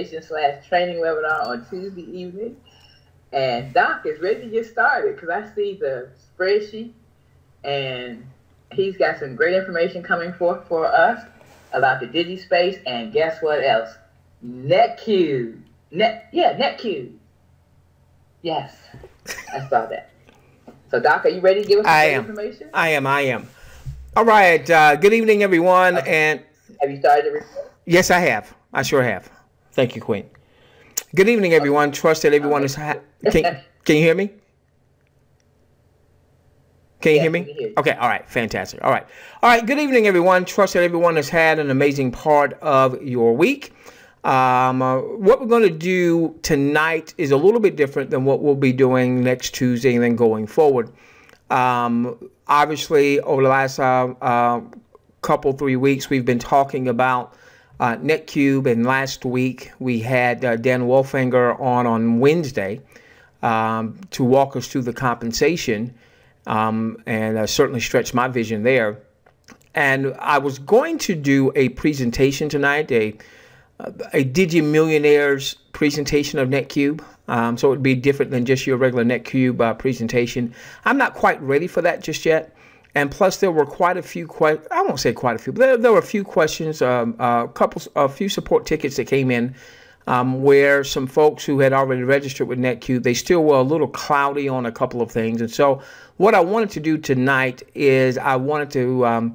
slash training webinar on Tuesday evening. And Doc is ready to get started because I see the spreadsheet and he's got some great information coming forth for us about the Digi space. And guess what else? NetQube. NetQube. Yes, I saw that. So Doc, are you ready to give us some great information? I am. All right. Good evening, everyone. Okay. And have you started the report? Yes, I have. I sure have. Thank you, Queen. Good evening, everyone. Trust that everyone is. Can you hear me? Can you hear me? Okay. All right. Fantastic. All right. Good evening, everyone. Trust that everyone has had an amazing part of your week. What we're going to do tonight is a little bit different than what we'll be doing next Tuesday and then going forward. Obviously, over the last couple, 3 weeks, we've been talking about NetQube, and last week we had Dan Wolfinger on Wednesday to walk us through the compensation and certainly stretch my vision there. And I was going to do a presentation tonight, a Digi Millionaires presentation of NetQube. So it would be different than just your regular NetQube presentation. I'm not quite ready for that just yet. And plus, there were quite a few questions. I won't say quite a few, but there were a few questions, a few support tickets that came in where some folks who had already registered with NetQube, they still were a little cloudy on a couple of things. And so what I wanted to do tonight is I wanted to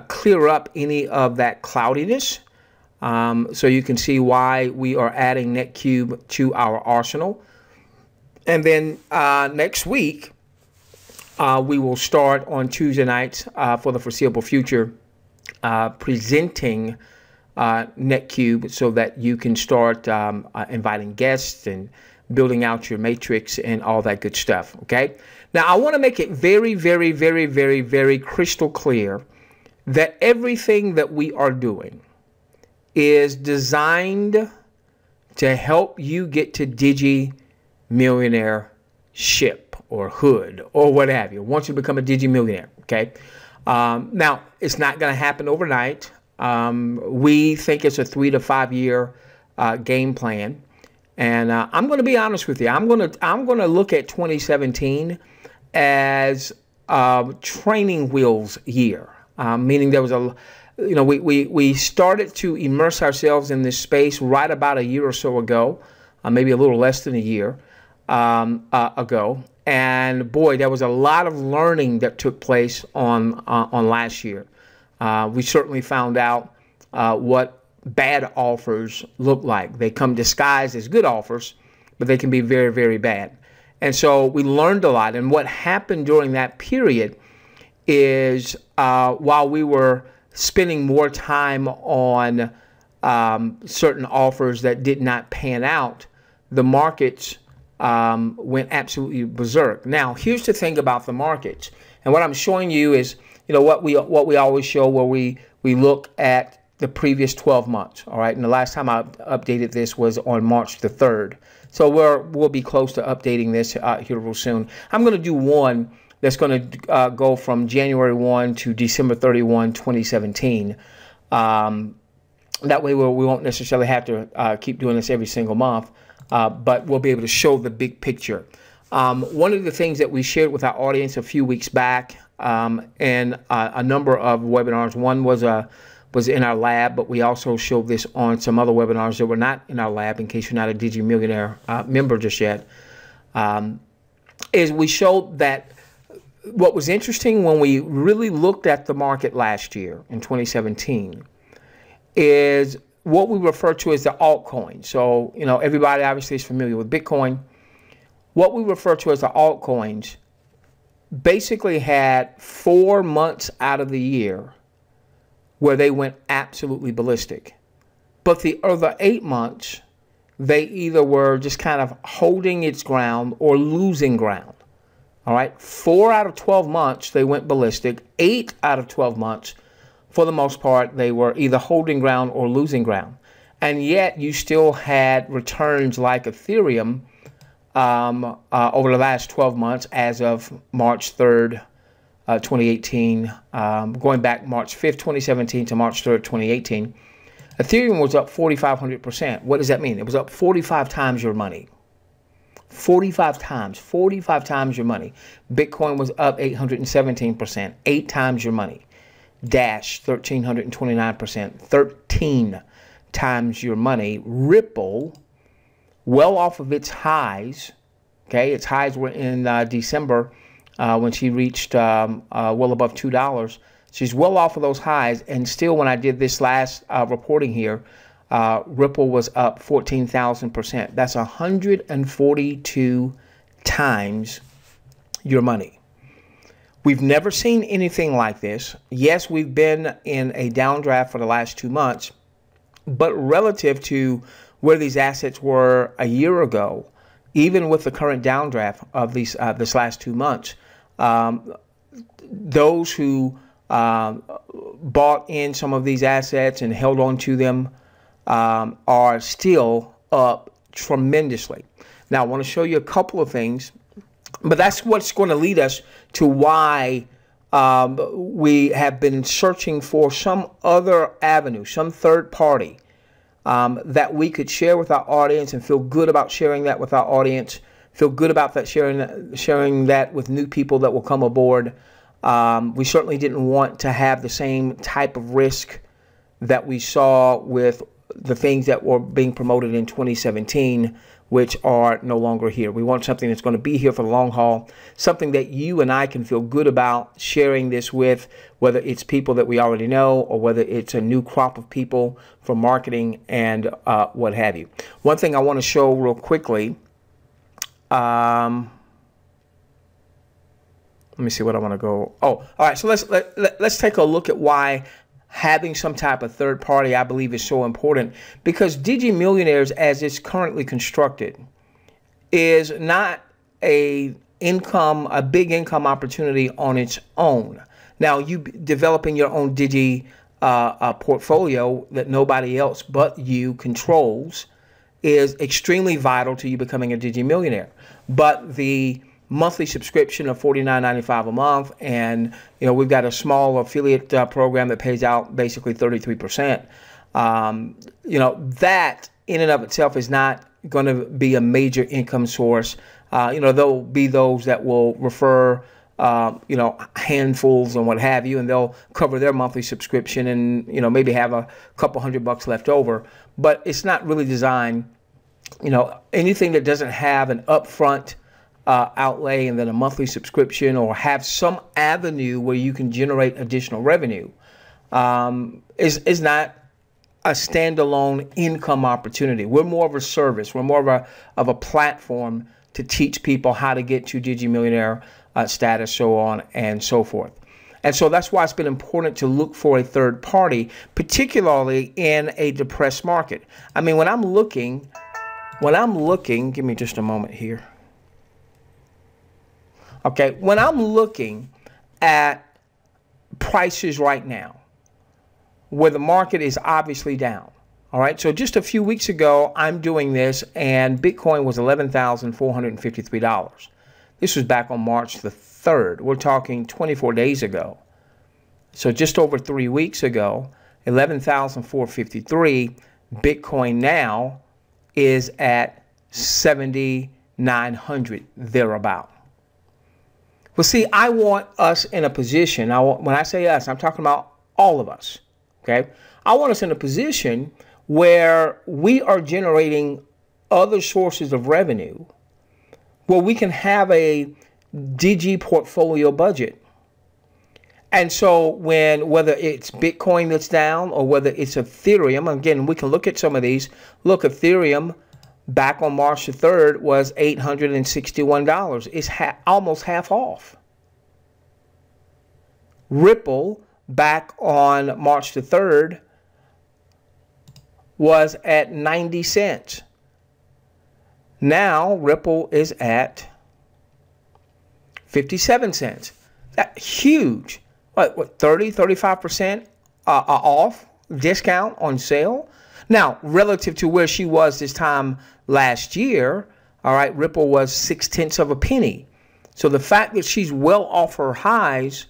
clear up any of that cloudiness. So you can see why we are adding NetQube to our arsenal. And then next week, we will start on Tuesday nights for the foreseeable future presenting NetQube so that you can start inviting guests and building out your matrix and all that good stuff. Okay. Now, I want to make it very, very, very, very, very crystal clear that everything that we are doing is designed to help you get to Digi Millionaire ship or hood or what have you once you become a Digi Millionaire. Okay. Now, it's not going to happen overnight. We think it's a 3 to 5 year game plan. And I'm going to be honest with you. I'm going to look at 2017 as training wheels year, meaning there was we started to immerse ourselves in this space right about a year or so ago, maybe a little less than a year ago. And boy, there was a lot of learning that took place on last year. We certainly found out what bad offers look like. They come disguised as good offers, but they can be very, very bad. And so we learned a lot. And what happened during that period is while we were spending more time on certain offers that did not pan out, the markets went absolutely berserk. Now, here's the thing about the markets, and what I'm showing you is, what we always show, where we look at the previous 12 months. All right, and the last time I updated this was on March the 3rd, so we'll be close to updating this here real soon. I'm going to do one that's going to go from January 1 to December 31, 2017. That way we won't necessarily have to keep doing this every single month. But we'll be able to show the big picture. One of the things that we shared with our audience a few weeks back in a number of webinars, one was in our lab, but we also showed this on some other webinars that were not in our lab, in case you're not a Digi Millionaire member just yet, is we showed that what was interesting when we really looked at the market last year in 2017 is what we refer to as the altcoin. So, everybody obviously is familiar with Bitcoin. What we refer to as the altcoins basically had 4 months out of the year where they went absolutely ballistic. But the other 8 months, they either were just kind of holding its ground or losing ground. All right, 4 out of 12 months, they went ballistic. 8 out of 12 months, for the most part, they were either holding ground or losing ground. And yet you still had returns like Ethereum over the last 12 months as of March 3rd, 2018, going back March 5th, 2017 to March 3rd, 2018. Ethereum was up 4,500%. What does that mean? It was up 45 times your money. 45 times your money. Bitcoin was up 817%, 8 times your money. Dash, 1,329%, 13 times your money. Ripple, well off of its highs. Okay, its highs were in December when she reached well above $2. She's well off of those highs, and still, when I did this last reporting here, Ripple was up 14,000%. That's 142 times your money. We've never seen anything like this. Yes, we've been in a downdraft for the last 2 months, but relative to where these assets were a year ago, even with the current downdraft of this last 2 months, those who bought in some of these assets and held on to them are still up tremendously. Now, I want to show you a couple of things, but that's what's going to lead us to why we have been searching for some other avenue, some third party that we could share with our audience and feel good about sharing that with our audience, feel good about that sharing that with new people that will come aboard. We certainly didn't want to have the same type of risk that we saw with the things that were being promoted in 2017, which are no longer here. We want something that's going to be here for the long haul, something that you and I can feel good about sharing this with, whether it's people that we already know or whether it's a new crop of people for marketing and what have you. One thing I want to show real quickly, let me see what I want to go. Oh, all right. So let's take a look at why having some type of third party, I believe, is so important, because Digi Millionaires, as it's currently constructed, is not a big income opportunity on its own. Now, you developing your own Digi portfolio that nobody else but you controls is extremely vital to you becoming a Digi Millionaire. But the monthly subscription of $49.95 a month, and we've got a small affiliate program that pays out basically 33%. That in and of itself is not going to be a major income source. There'll be those that will refer handfuls and what have you, and they'll cover their monthly subscription and maybe have a couple $100 left over. But it's not really designed, anything that doesn't have an upfront outlay and then a monthly subscription, or have some avenue where you can generate additional revenue, is not a standalone income opportunity. We're more of a service. We're more of a platform to teach people how to get to Digi Millionaire status, so on and so forth. And so that's why it's been important to look for a third party, particularly in a depressed market. I mean, when I'm looking, give me just a moment here. Okay, when I'm looking at prices right now, where the market is obviously down, all right, so just a few weeks ago, I'm doing this, and Bitcoin was $11,453. This was back on March the 3rd. We're talking 24 days ago. So just over 3 weeks ago, 11,453. Bitcoin now is at 7,900, thereabout. Well, see, I want us in a position, when I say us, I'm talking about all of us, okay? I want us in a position where we are generating other sources of revenue, where we can have a Digi portfolio budget. And so whether it's Bitcoin that's down or whether it's Ethereum, again, we can look at some of these. Look, Ethereum back on March the 3rd was $861. It's almost half off. Ripple back on March the 3rd was at 90 cents. Now Ripple is at 57 cents. That's huge. What 35% off, discount on sale? Now, relative to where she was this time last year, all right, Ripple was 0.6 of a penny. So the fact that she's well off her highs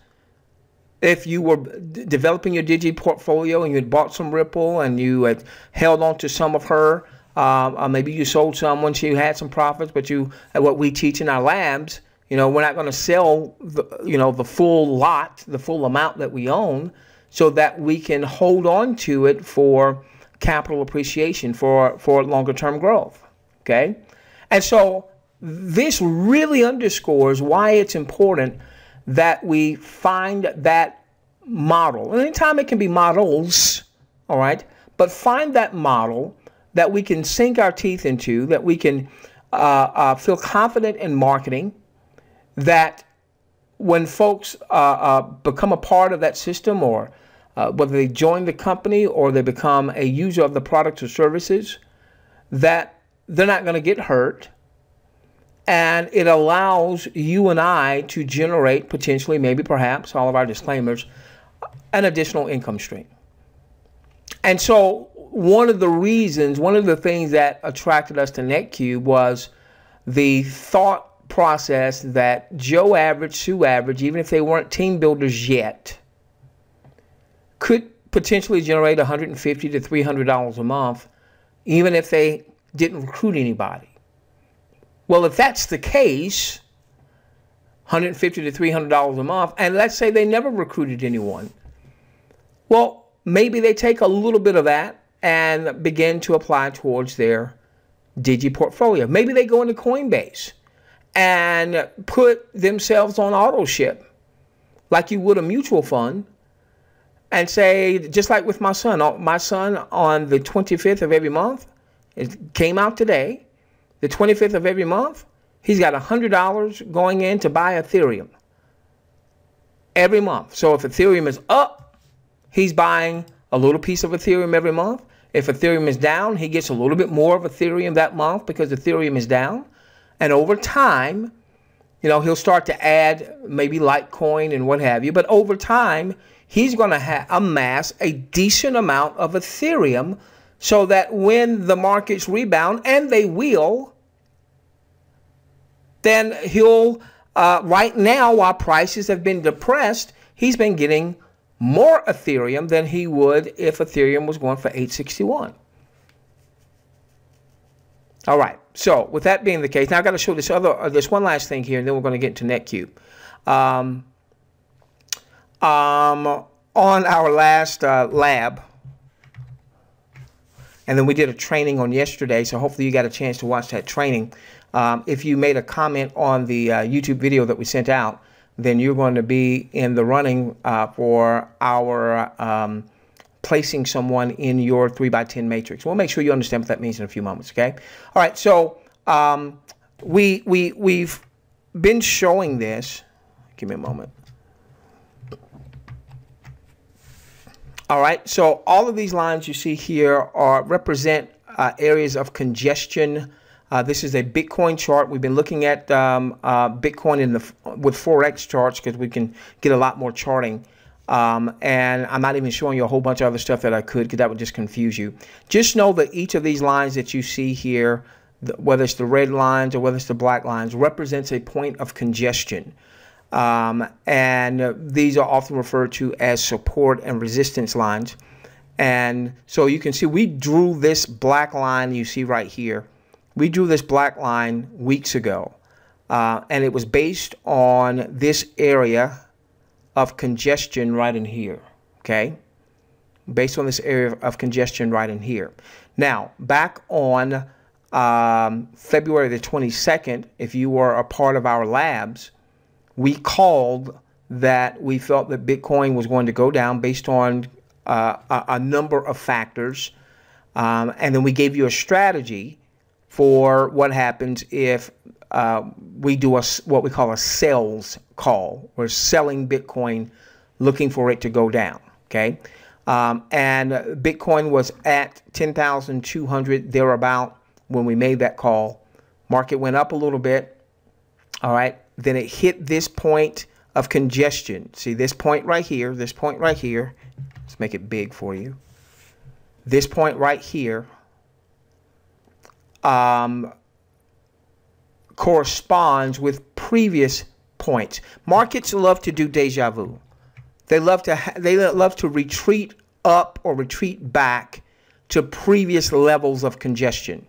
If you were developing your Digi portfolio and you had bought some Ripple and you had held on to some of her, maybe you sold some once you had some profits, but what we teach in our labs, we're not going to sell the full lot, the full amount that we own, so that we can hold on to it for capital appreciation, for longer term growth. Okay, and so this really underscores why it's important that we find that model. And anytime it can be models, all right, but find that model that we can sink our teeth into, that we can feel confident in marketing, that when folks become a part of that system, or whether they join the company or they become a user of the products or services, that they're not going to get hurt. And it allows you and I to generate potentially, maybe perhaps, all of our disclaimers, an additional income stream. And so one of the things that attracted us to NetQube was the thought process that Joe Average, Sue Average, even if they weren't team builders yet, could potentially generate $150 to $300 a month, even if they didn't recruit anybody. Well, if that's the case, $150 to $300 a month, and let's say they never recruited anyone, well, maybe they take a little bit of that and begin to apply towards their Digi portfolio. Maybe they go into Coinbase and put themselves on auto ship like you would a mutual fund, and say, just like with my son on the 25th of every month, it came out today, the 25th of every month, he's got $100 going in to buy Ethereum every month. So if Ethereum is up, he's buying a little piece of Ethereum every month. If Ethereum is down, he gets a little bit more of Ethereum that month because Ethereum is down. And over time, he'll start to add maybe Litecoin and what have you. But over time, he's going to amass a decent amount of Ethereum, so that when the markets rebound, and they will, then he'll, right now, while prices have been depressed, he's been getting more Ethereum than he would if Ethereum was going for $861. All right. So with that being the case, now I've got to show this one last thing here, and then we're going to get into NetQube. On our last lab, and then we did a training on yesterday, so hopefully you got a chance to watch that training. If you made a comment on the YouTube video that we sent out, then you're going to be in the running for our placing someone in your 3x10 matrix. We'll make sure you understand what that means in a few moments, okay? All right, so we've been showing this. Give me a moment. All right, so all of these lines you see here represent areas of congestion. This is a Bitcoin chart. We've been looking at Bitcoin with Forex charts because we can get a lot more charting. And I'm not even showing you a whole bunch of other stuff that I could, because that would just confuse you. Just know that each of these lines that you see here, whether it's the red lines or whether it's the black lines, represents a point of congestion. And these are often referred to as support and resistance lines. And so you can see we drew this black line you see right here. We drew this black line weeks ago. And it was based on this area of congestion right in here. Okay? Based on this area of congestion right in here. Now, back on February the 22nd, if you were a part of our labs, we called that we felt that Bitcoin was going to go down based on a number of factors. And then we gave you a strategy for what happens if we do what we call a sales call. We're selling Bitcoin, looking for it to go down, okay? And Bitcoin was at 10,200 thereabout when we made that call. Market went up a little bit, all right? Then it hit this point of congestion. See this point right here, this point right here. Let's make it big for you. This point right here corresponds with previous points. Markets love to do deja vu. they love to retreat up or retreat back to previous levels of congestion.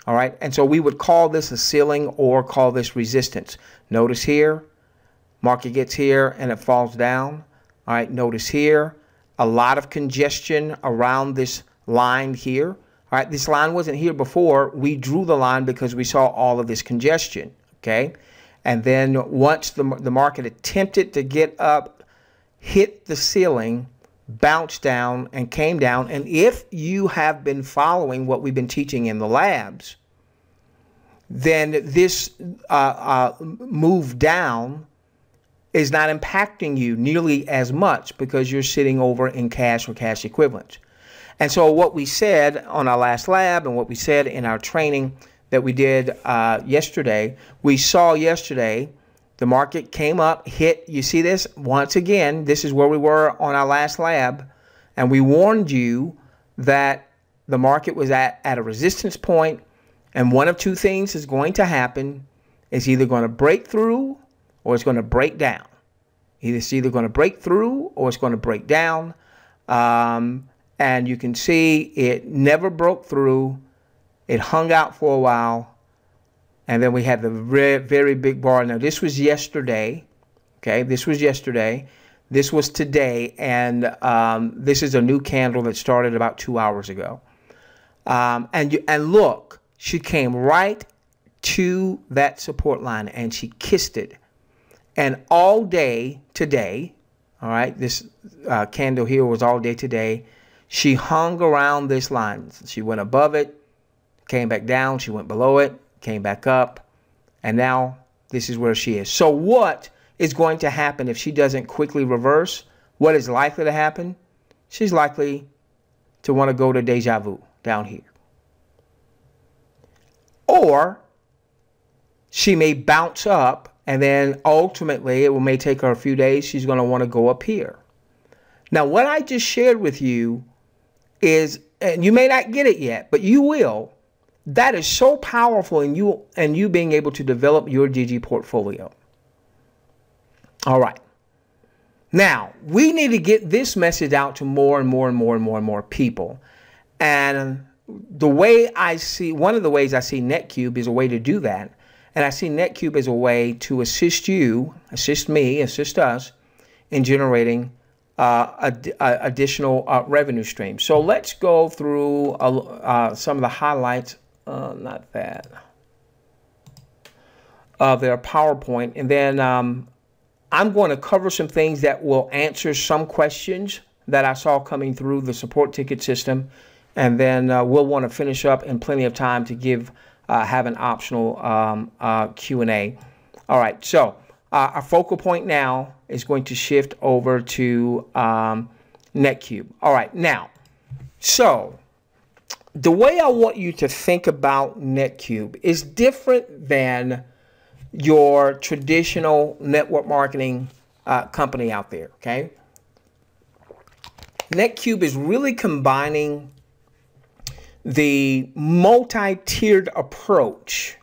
All right. And so we would call this a ceiling or call this resistance. Notice here, market gets here and it falls down. All right. Notice here, a lot of congestion around this line here. All right. This line wasn't here before. We drew the line because we saw all of this congestion. Okay. And then once the market attempted to get up, hit the ceiling, bounced down and came down. And if you have been following what we've been teaching in the labs, then this move down is not impacting you nearly as much because you're sitting over in cash or cash equivalents. And so what we said on our last lab and what we said in our training that we did yesterday, we saw yesterday the market came up, hit, you see this? Once again, this is where we were on our last lab, and we warned you that the market was at a resistance point, and one of two things is going to happen. It's either going to break through or it's going to break down. It's either going to break through or it's going to break down. And you can see it never broke through. It hung out for a while. And then we had the very big bar. Now, this was yesterday. Okay, this was yesterday. This was today. And this is a new candle that started about 2 hours ago. And look, she came right to that support line and she kissed it. And all day today, all right, this candle here was all day today. She hung around this line. She went above it, came back down. She went below it, came back up, and now this is where she is. So what is going to happen if she doesn't quickly reverse? What is likely to happen? She's likely to want to go to deja vu down here. Or she may bounce up, and then ultimately it may take her a few days. She's going to want to go up here. Now, what I just shared with you is, and you may not get it yet, but you will. That is so powerful in you being able to develop your Digi portfolio. All right. Now, we need to get this message out to more and more people. And the way I see, one of the ways I see NetQube is a way to do that. And I see NetQube as a way to assist you, assist me, assist us in generating additional revenue streams. So let's go through some of the highlights. Not that. Of their PowerPoint. And then I'm going to cover some things that will answer some questions that I saw coming through the support ticket system. And then we'll want to finish up in plenty of time to have an optional Q&A. All right. So our focal point now is going to shift over to NetQube. All right. Now, so the way I want you to think about NetQube is different than your traditional network marketing company out there, okay? NetQube is really combining the multi-tiered approach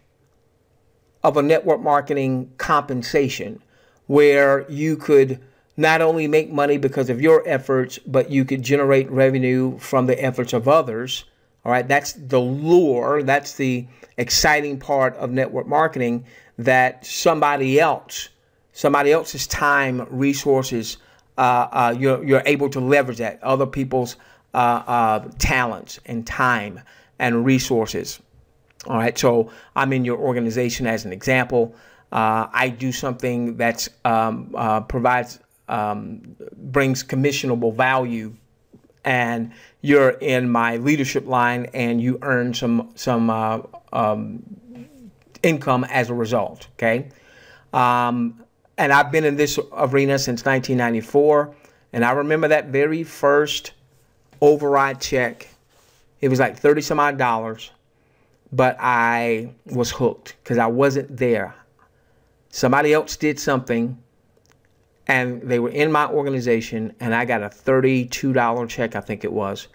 of a network marketing compensation where you could not only make money because of your efforts, but you could generate revenue from the efforts of others. All right, that's the lure. That's the exciting part of network marketing, that somebody else's time, resources, you're able to leverage that, other people's talents and time and resources. All right, so I'm in your organization as an example. I do something that's brings commissionable value, and you're in my leadership line and you earn some income as a result, okay? And I've been in this arena since 1994, and I remember that very first override check. It was like 30 some odd dollars, but I was hooked because I wasn't there. Somebody else did something, and they were in my organization, and I got a $32 check, I think it was,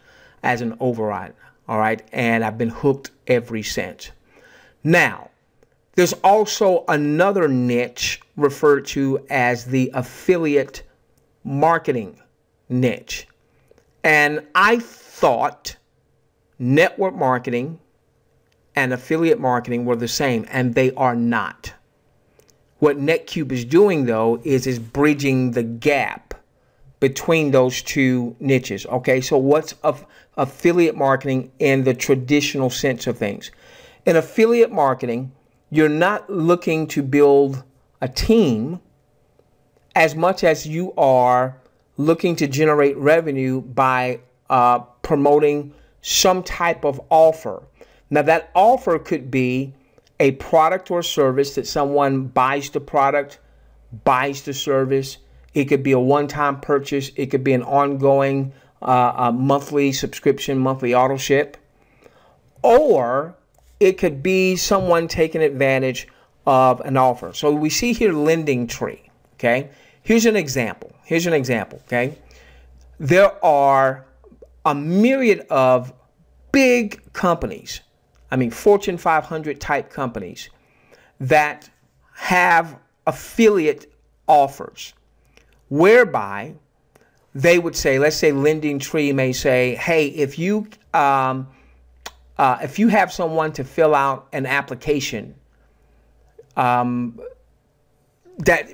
as an override. All right, and I've been hooked ever since. Now, there's also another niche referred to as the affiliate marketing niche. And I thought network marketing and affiliate marketing were the same, and they are not. What NetQube is doing, though, is bridging the gap between those two niches. Okay, so what's affiliate marketing in the traditional sense of things? In affiliate marketing, you're not looking to build a team as much as you are looking to generate revenue by promoting some type of offer. Now, that offer could be a product or service that someone buys the product, buys the service. It could be a one-time purchase. It could be an ongoing monthly subscription, monthly auto ship. Or it could be someone taking advantage of an offer. So we see here Lending Tree, okay? Here's an example. Okay? There are a myriad of big companies, I mean Fortune 500 type companies, that have affiliate offers whereby they would say, let's say Lending Tree may say, hey, if you have someone to fill out an application that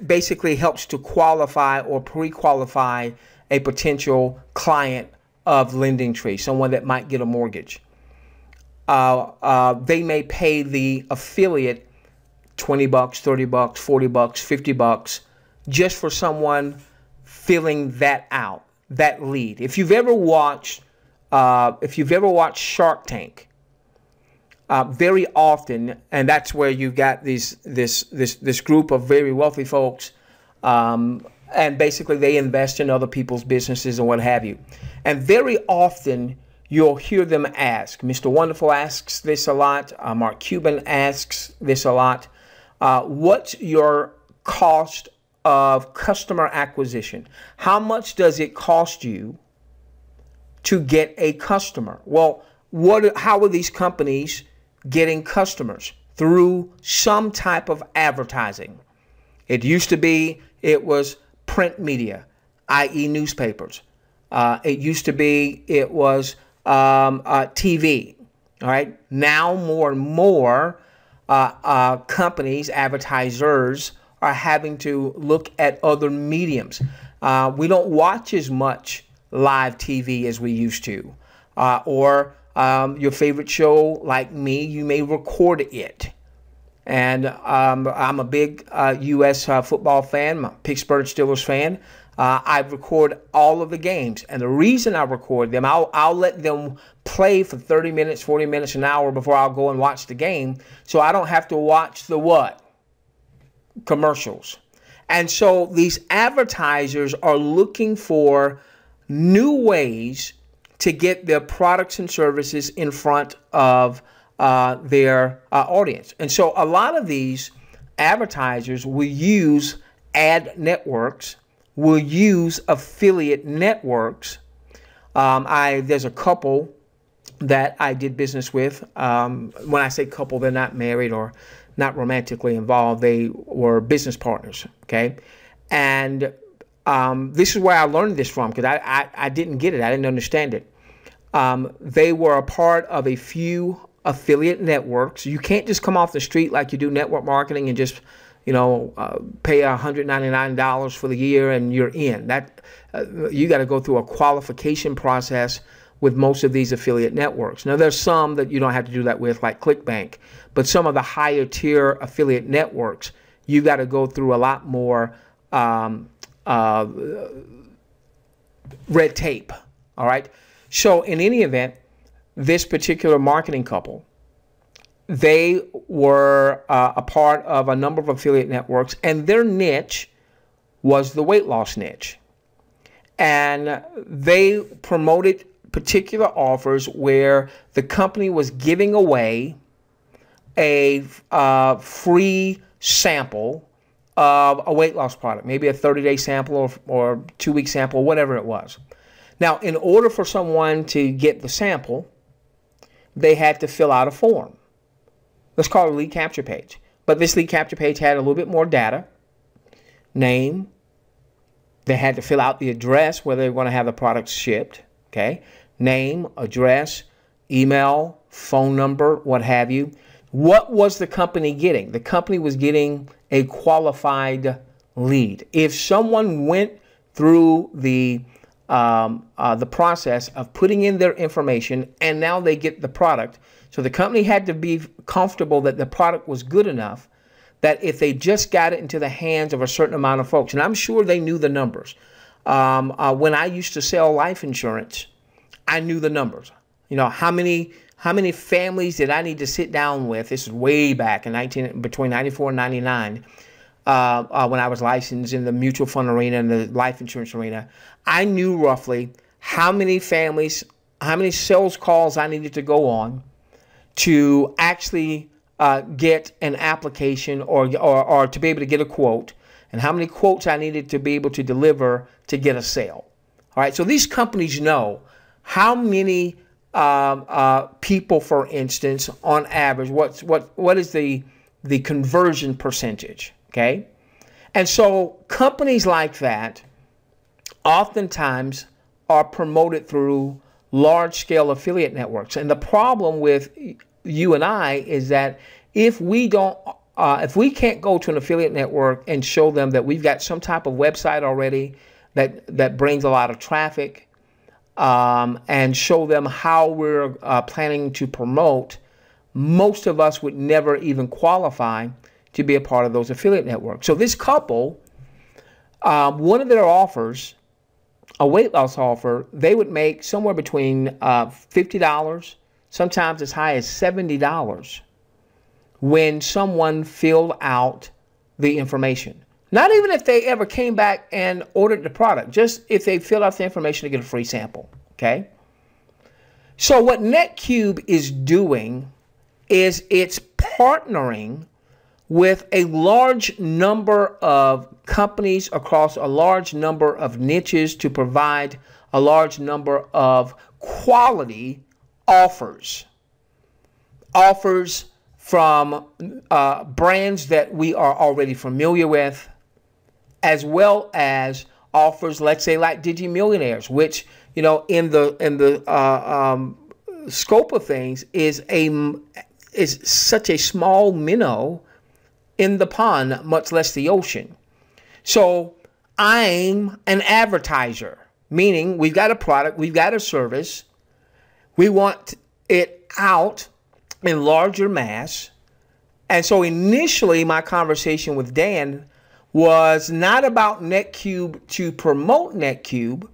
basically helps to qualify or pre-qualify a potential client of Lending Tree, someone that might get a mortgage. They may pay the affiliate $20, $30, $40, $50 just for someone filling that out, that lead. If you've ever watched Shark Tank, very often, and that's where you've got this group of very wealthy folks, and basically they invest in other people's businesses and what have you. And very often you'll hear them ask, Mr. Wonderful asks this a lot, Mark Cuban asks this a lot, what's your cost of customer acquisition? How much does it cost you to get a customer? Well, how are these companies getting customers? Through some type of advertising. It used to be, it was print media, i.e. newspapers. It used to be, it was TV. All right. Now more and more companies, advertisers, are having to look at other mediums. We don't watch as much live TV as we used to. Or your favorite show, like me, you may record it. And I'm a big U.S. Football fan, I'm a Pittsburgh Steelers fan. I record all of the games. And the reason I record them, I'll let them play for 30 minutes, 40 minutes, an hour before I'll go and watch the game. So I don't have to watch the what? Commercials. And so these advertisers are looking for new ways to get their products and services in front of their audience. And so a lot of these advertisers will use ad networks, will use affiliate networks. There's a couple that I did business with. When I say couple, they're not married or not romantically involved. They were business partners, okay? And this is where I learned this from, because I didn't get it. I didn't understand it. They were a part of a few affiliate networks. You can't just come off the street like you do network marketing and just, pay $199 for the year and you're in. You got to go through a qualification process with most of these affiliate networks. Now, there's some that you don't have to do that with, like ClickBank, but some of the higher tier affiliate networks, you got to go through a lot more red tape. All right. So in any event, this particular marketing couple, they were a part of a number of affiliate networks, and their niche was the weight loss niche. And they promoted particular offers where the company was giving away a free sample of a weight loss product, maybe a 30-day sample or 2-week sample, whatever it was. Now, in order for someone to get the sample, they had to fill out a form. Let's call it a lead capture page. But this lead capture page had a little bit more data: name, They had to fill out the address where they were going to have the products shipped. Okay. Name, address, email, phone number, what have you. What was the company getting? The company was getting a qualified lead. If someone went through the process of putting in their information and now they get the product, so the company had to be comfortable that the product was good enough that if they just got it into the hands of a certain amount of folks, and I'm sure they knew the numbers. When I used to sell life insurance, I knew the numbers. You know, how many families did I need to sit down with? This is way back in between 94 and 99, when I was licensed in the mutual fund arena and the life insurance arena. I knew roughly how many families, how many sales calls I needed to go on to actually get an application or to be able to get a quote, and how many quotes I needed to be able to deliver to get a sale. All right, so these companies know how many people, for instance, on average, what is the conversion percentage, okay? And so companies like that oftentimes are promoted through large-scale affiliate networks. And the problem with you and I is that if we can't go to an affiliate network and show them that we've got some type of website already that brings a lot of traffic, and show them how we're planning to promote, most of us would never even qualify to be a part of those affiliate networks. So this couple, one of their offers, a weight loss offer, they would make somewhere between $50, sometimes as high as $70 when someone filled out the information. Not even if they ever came back and ordered the product, just if they filled out the information to get a free sample, okay? So what NetQube is doing is it's partnering with a large number of companies across a large number of niches to provide a large number of quality offers. Offers from brands that we are already familiar with, as well as offers, let's say, like Digi Millionaires, which, you know, in the scope of things is such a small minnow in the pond, much less the ocean. So I'm an advertiser, meaning we've got a product, we've got a service, we want it out in larger mass. And so initially my conversation with Dan was not about NetQube to promote NetQube.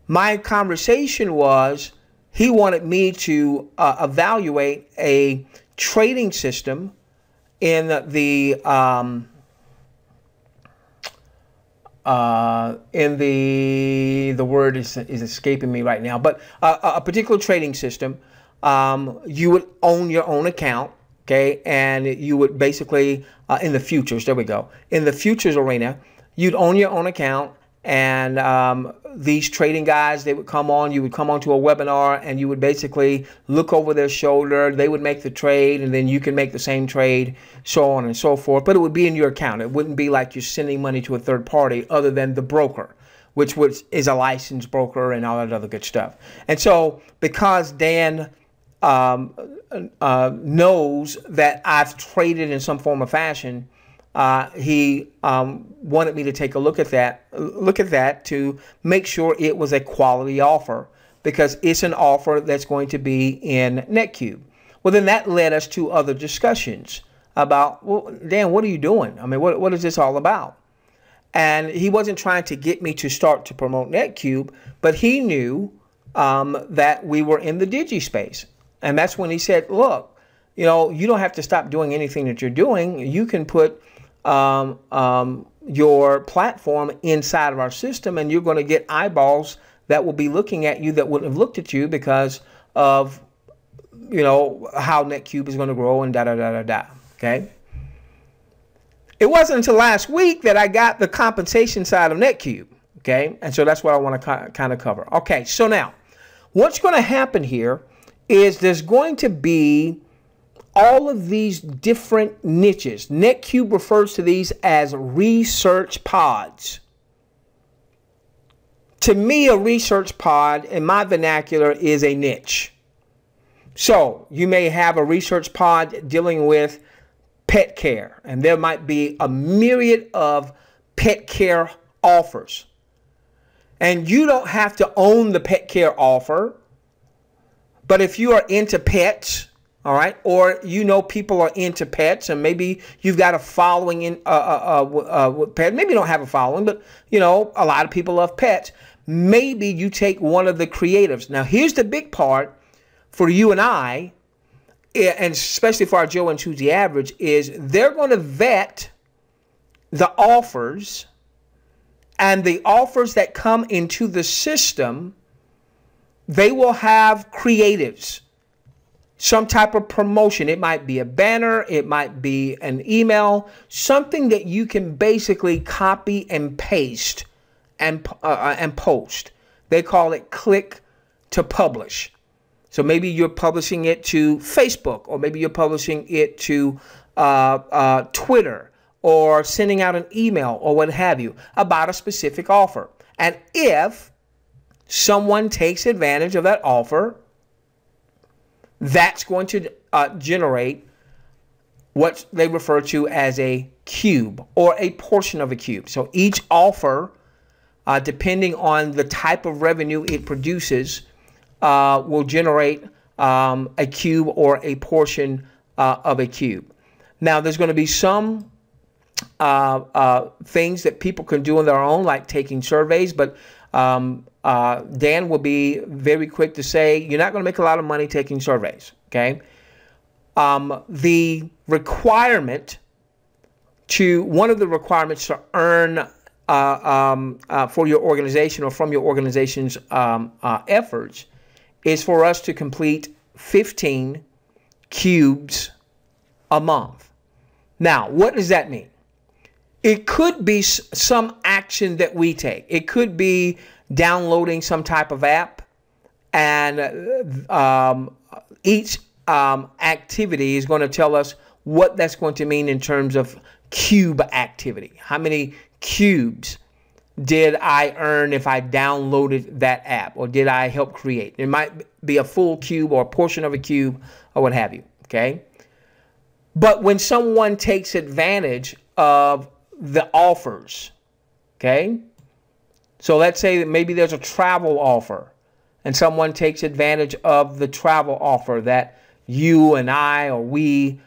My conversation was he wanted me to evaluate a trading system in the word is escaping me right now, but a particular trading system. You would own your own account, okay, and you would basically in the futures, there we go, in the futures arena, you'd own your own account, and these trading guys, they would come on, you would come on to a webinar, and you would basically look over their shoulder, they would make the trade, and then you can make the same trade, so on and so forth, but it would be in your account. It wouldn't be like you're sending money to a third party other than the broker, which is a licensed broker and all that other good stuff. And so because Dan knows that I've traded in some form or fashion, he wanted me to take a look at that to make sure it was a quality offer, because it's an offer that's going to be in NetQube. Well, then that led us to other discussions about, well, Dan, what are you doing? I mean, what is this all about? And he wasn't trying to get me to start to promote NetQube, but he knew that we were in the Digi space. And that's when he said, look, you know, you don't have to stop doing anything that you're doing. You can put your platform inside of our system, and you're going to get eyeballs that will be looking at you that wouldn't have looked at you because of, you know, how NetQube is going to grow and da-da-da-da-da, okay? It wasn't until last week that I got the compensation side of NetQube, okay? And so that's what I want to kind of cover. Okay, so now, what's going to happen here is there's going to be all of these different niches. NetQube refers to these as research pods. To me, a research pod, in my vernacular, is a niche. So you may have a research pod dealing with pet care, and there might be a myriad of pet care offers. And you don't have to own the pet care offer, but if you are into pets, all right, or you know people are into pets, and maybe you've got a following in with pets. Maybe you don't have a following, but you know a lot of people love pets. Maybe you take one of the creatives. Now, here's the big part for you and I, and especially for our Joe and Susie average, is they're going to vet the offers, and the offers that come into the system, they will have creatives. Some type of promotion. It might be a banner. It might be an email. Something that you can basically copy and paste and post. They call it click to publish. So maybe you're publishing it to Facebook, or maybe you're publishing it to Twitter, or sending out an email or what have you about a specific offer. And if someone takes advantage of that offer, that's going to generate what they refer to as a cube, or a portion of a cube. So each offer, depending on the type of revenue it produces, will generate a cube or a portion of a cube. Now, there's going to be some things that people can do on their own, like taking surveys, but Dan will be very quick to say you're not going to make a lot of money taking surveys, okay? The requirement one of the requirements to earn for your organization or from your organization's efforts is for us to complete 15 cubes a month. Now, what does that mean? It could be some action that we take. It could be downloading some type of app, and each activity is going to tell us what that's going to mean in terms of cube activity. How many cubes did I earn if I downloaded that app, or did I help create? It might be a full cube or a portion of a cube or what have you, okay? But when someone takes advantage of the offers, okay? So let's say that maybe there's a travel offer, and someone takes advantage of the travel offer that you and I or we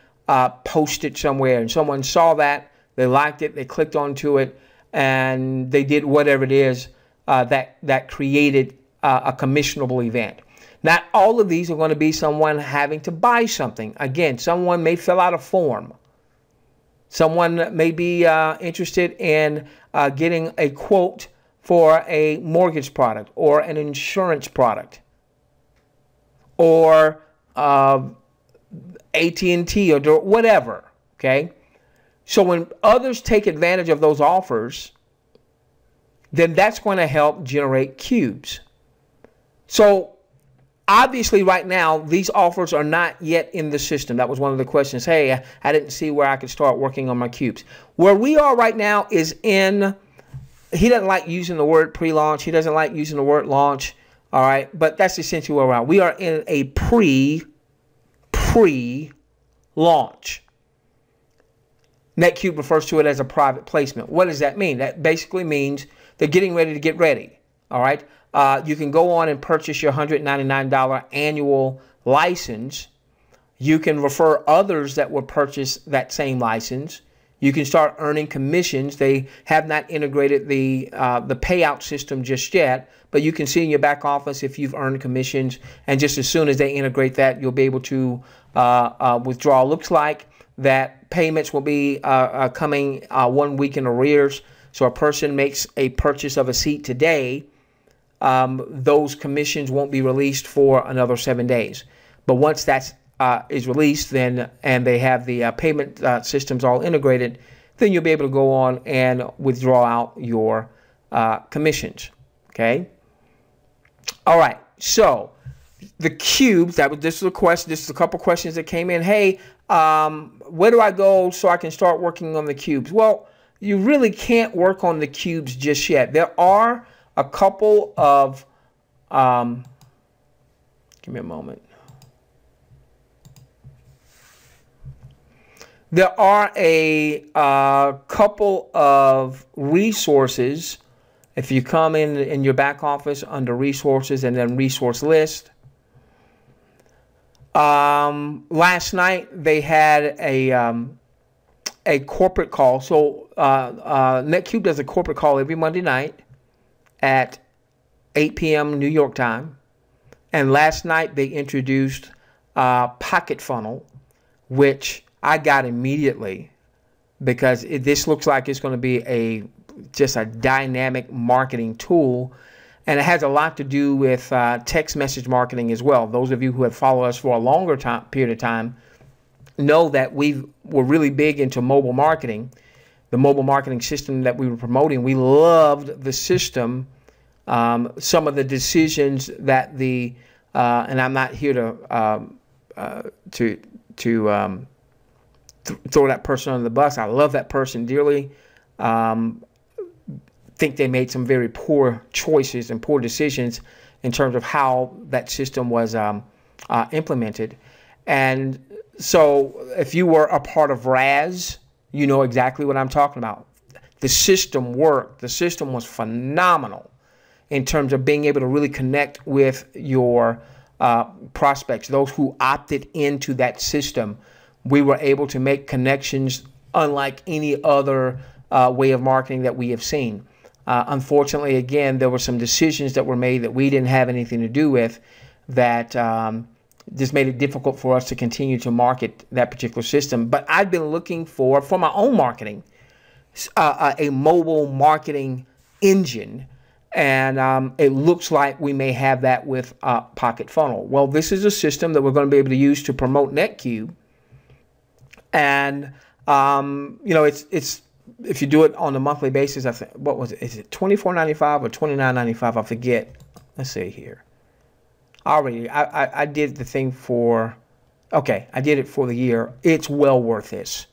posted somewhere, and someone saw that, they liked it, they clicked onto it, and they did whatever it is that created a commissionable event. Not all of these are going to be someone having to buy something. Again, someone may fill out a form. Someone may be interested in getting a quote for a mortgage product or an insurance product, or AT&T or whatever, okay? So when others take advantage of those offers, then that's going to help generate cubes. So obviously right now, these offers are not yet in the system. That was one of the questions. Hey, I didn't see where I could start working on my cubes. Where we are right now is in, he doesn't like using the word pre-launch. He doesn't like using the word launch. All right. But that's essentially where we're at. We are in a pre-launch. NetQube refers to it as a private placement. What does that mean? That basically means they're getting ready to get ready. All right. You can go on and purchase your $199 annual license. You can refer others that will purchase that same license. You can start earning commissions. They have not integrated the payout system just yet, but you can see in your back office if you've earned commissions, and just as soon as they integrate that, you'll be able to withdraw. Looks like that payments will be coming 1 week in arrears. So a person makes a purchase of a seat today, those commissions won't be released for another 7 days. But once that is released, then and they have the payment systems all integrated, then you'll be able to go on and withdraw out your commissions. Okay. All right. So the cubes. This is a question. This is a couple questions that came in. Hey, where do I go so I can start working on the cubes? Well, you really can't work on the cubes just yet. There are a couple of, give me a moment. There are a couple of resources. If you come in your back office under resources and then resource list. Last night they had a corporate call. So NetQube does a corporate call every Monday night at 8 p.m. New York time. And last night they introduced Pocket Funnel, which I got immediately because this looks like it's going to be just a dynamic marketing tool. And it has a lot to do with text message marketing as well. Those of you who have followed us for a longer period of time know that we're really big into mobile marketing, the mobile marketing system that we were promoting. We loved the system, some of the decisions that and I'm not here to throw that person under the bus. I love that person dearly. Think they made some very poor choices and poor decisions in terms of how that system was implemented. And so if you were a part of RAS, you know exactly what I'm talking about. The system worked. The system was phenomenal in terms of being able to really connect with your prospects, those who opted into that system. We were able to make connections unlike any other way of marketing that we have seen. Unfortunately, again, there were some decisions that were made that we didn't have anything to do with that just made it difficult for us to continue to market that particular system. But I've been looking for my own marketing, a mobile marketing engine. And it looks like we may have that with Pocket Funnel. Well, this is a system that we're going to be able to use to promote NetQube. And, you know, it's if you do it on a monthly basis, I think, what was it? Is it $24.95 or $29.95? I forget. Let's see here. I did the thing for, okay, I did it for the year. It's well worth this.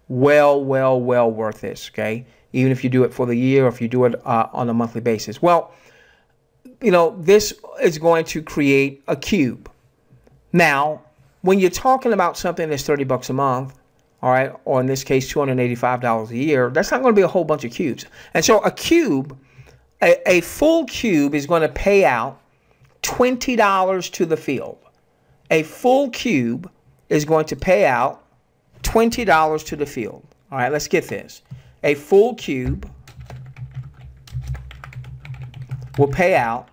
Well worth this, okay? Even if you do it for the year or if you do it on a monthly basis. Well, you know, this is going to create a cube. Now, when you're talking about something that's $30 a month, all right, or in this case, $285 a year, that's not going to be a whole bunch of cubes. And so a cube, a full cube is going to pay out $20 to the field. A full cube is going to pay out $20 to the field. All right, let's get this. A full cube will pay out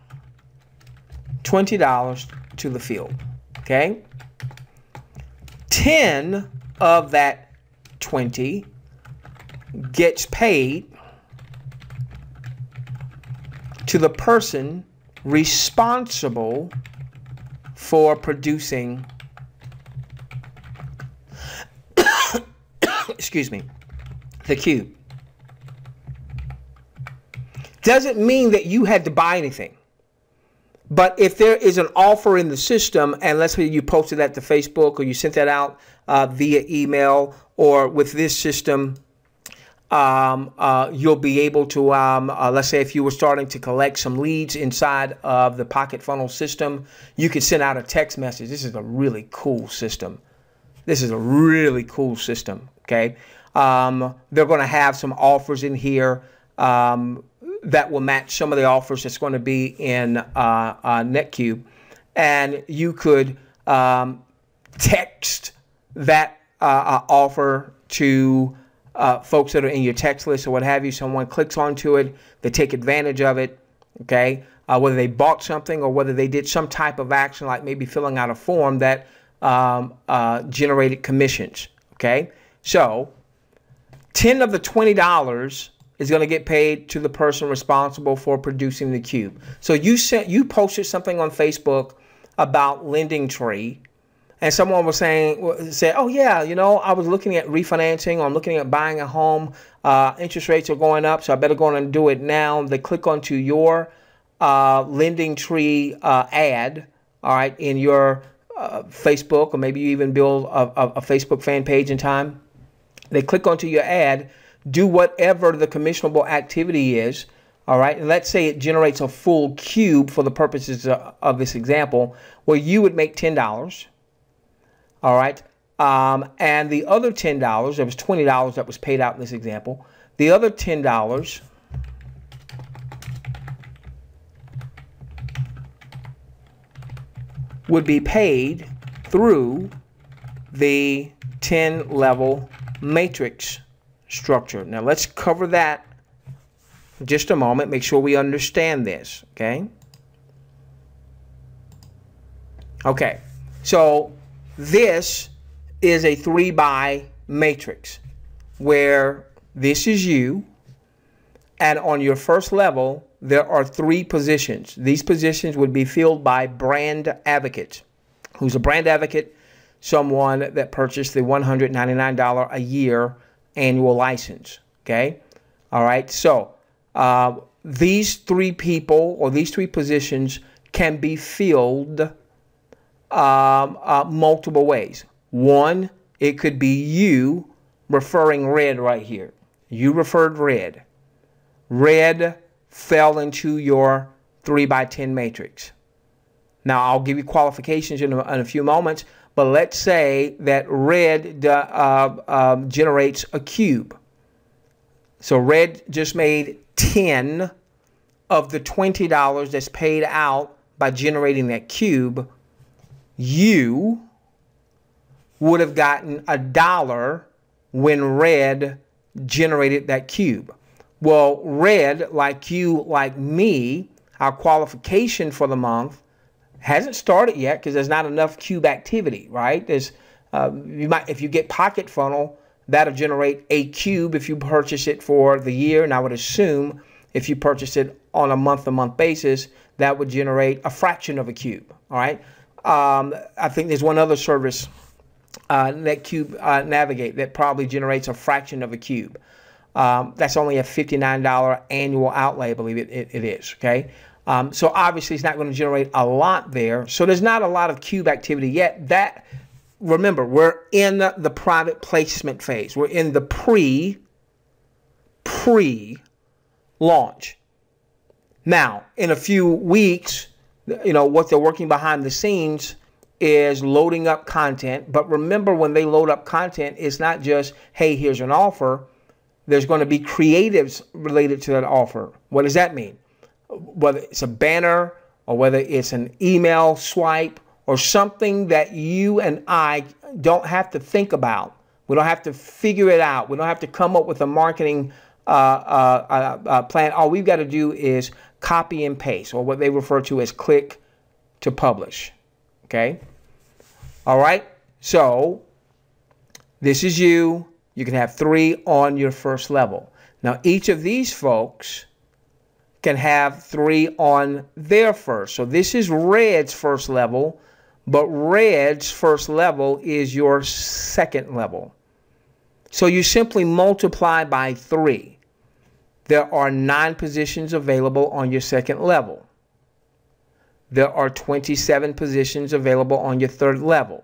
$20 to the field, okay? 10 of that 20 gets paid to the person responsible for producing, excuse me, the cube. Doesn't mean that you had to buy anything. But if there is an offer in the system, and let's say you posted that to Facebook or you sent that out via email, or with this system, you'll be able to, let's say if you were starting to collect some leads inside of the Pocket Funnel system, you could send out a text message. This is a really cool system. This is a really cool system, okay? They're going to have some offers in here that will match some of the offers that's going to be in NetQube. And you could text that offer to folks that are in your text list or what have you. Someone clicks onto it, they take advantage of it, okay? Whether they bought something or whether they did some type of action, like maybe filling out a form that generated commissions, okay? So 10 of the $20 is going to get paid to the person responsible for producing the cube. So you posted something on Facebook about Lending Tree, and someone was saying, oh yeah, you know, I was looking at refinancing, or I'm looking at buying a home. Interest rates are going up, so I better go and do it now. They click onto your Lending Tree ad, all right, in your Facebook, or maybe you even build a Facebook fan page in time. They click onto your ad, do whatever the commissionable activity is, All right, and let's say it generates a full cube for the purposes of this example, where you would make $10. All right, and the other $10, there was $20 that was paid out in this example. The other $10 would be paid through the 10-level matrix structure. Now let's cover that for just a moment. Make sure we understand this, okay? Okay, so this is a 3-by matrix where this is you, and on your first level there are 3 positions. These positions would be filled by brand advocates. Who's a brand advocate? Someone that purchased the $199 a year annual license. Okay, all right. So these 3 people, or these 3 positions, can be filled multiple ways. One, it could be you referring Red right here. You referred Red. Red fell into your 3x10 matrix. Now I'll give you qualifications in a few moments, but let's say that Red generates a cube. So Red just made 10 of the $20 that's paid out by generating that cube. You would have gotten $1 when Red generated that cube. Well, Red, like you, like me, our qualification for the month hasn't started yet because there's not enough cube activity, right? There's if you get Pocket Funnel, that'll generate a cube if you purchase it for the year, and I would assume if you purchase it on a month-to-month basis, that would generate a fraction of a cube. All right. I think there's one other service, NetQube Navigate, that probably generates a fraction of a cube. That's only a $59 annual outlay, I believe it is. Okay. So obviously it's not going to generate a lot there. So there's not a lot of cube activity yet. That, remember, we're in the private placement phase. We're in the pre-launch. Now, in a few weeks, you know, what they're working behind the scenes is loading up content. But remember, when they load up content, it's not just, hey, here's an offer. There's going to be creatives related to that offer. What does that mean? Whether it's a banner or whether it's an email swipe or something that you and I don't have to think about. We don't have to figure it out. We don't have to come up with a marketing plan. All we've got to do is copy and paste, or what they refer to as click to publish. Okay. All right. So this is you. You can have 3 on your first level. Now, each of these folks can have 3 on their first. So this is Red's first level, but Red's first level is your second level. So you simply multiply by 3. There are 9 positions available on your second level. There are 27 positions available on your third level.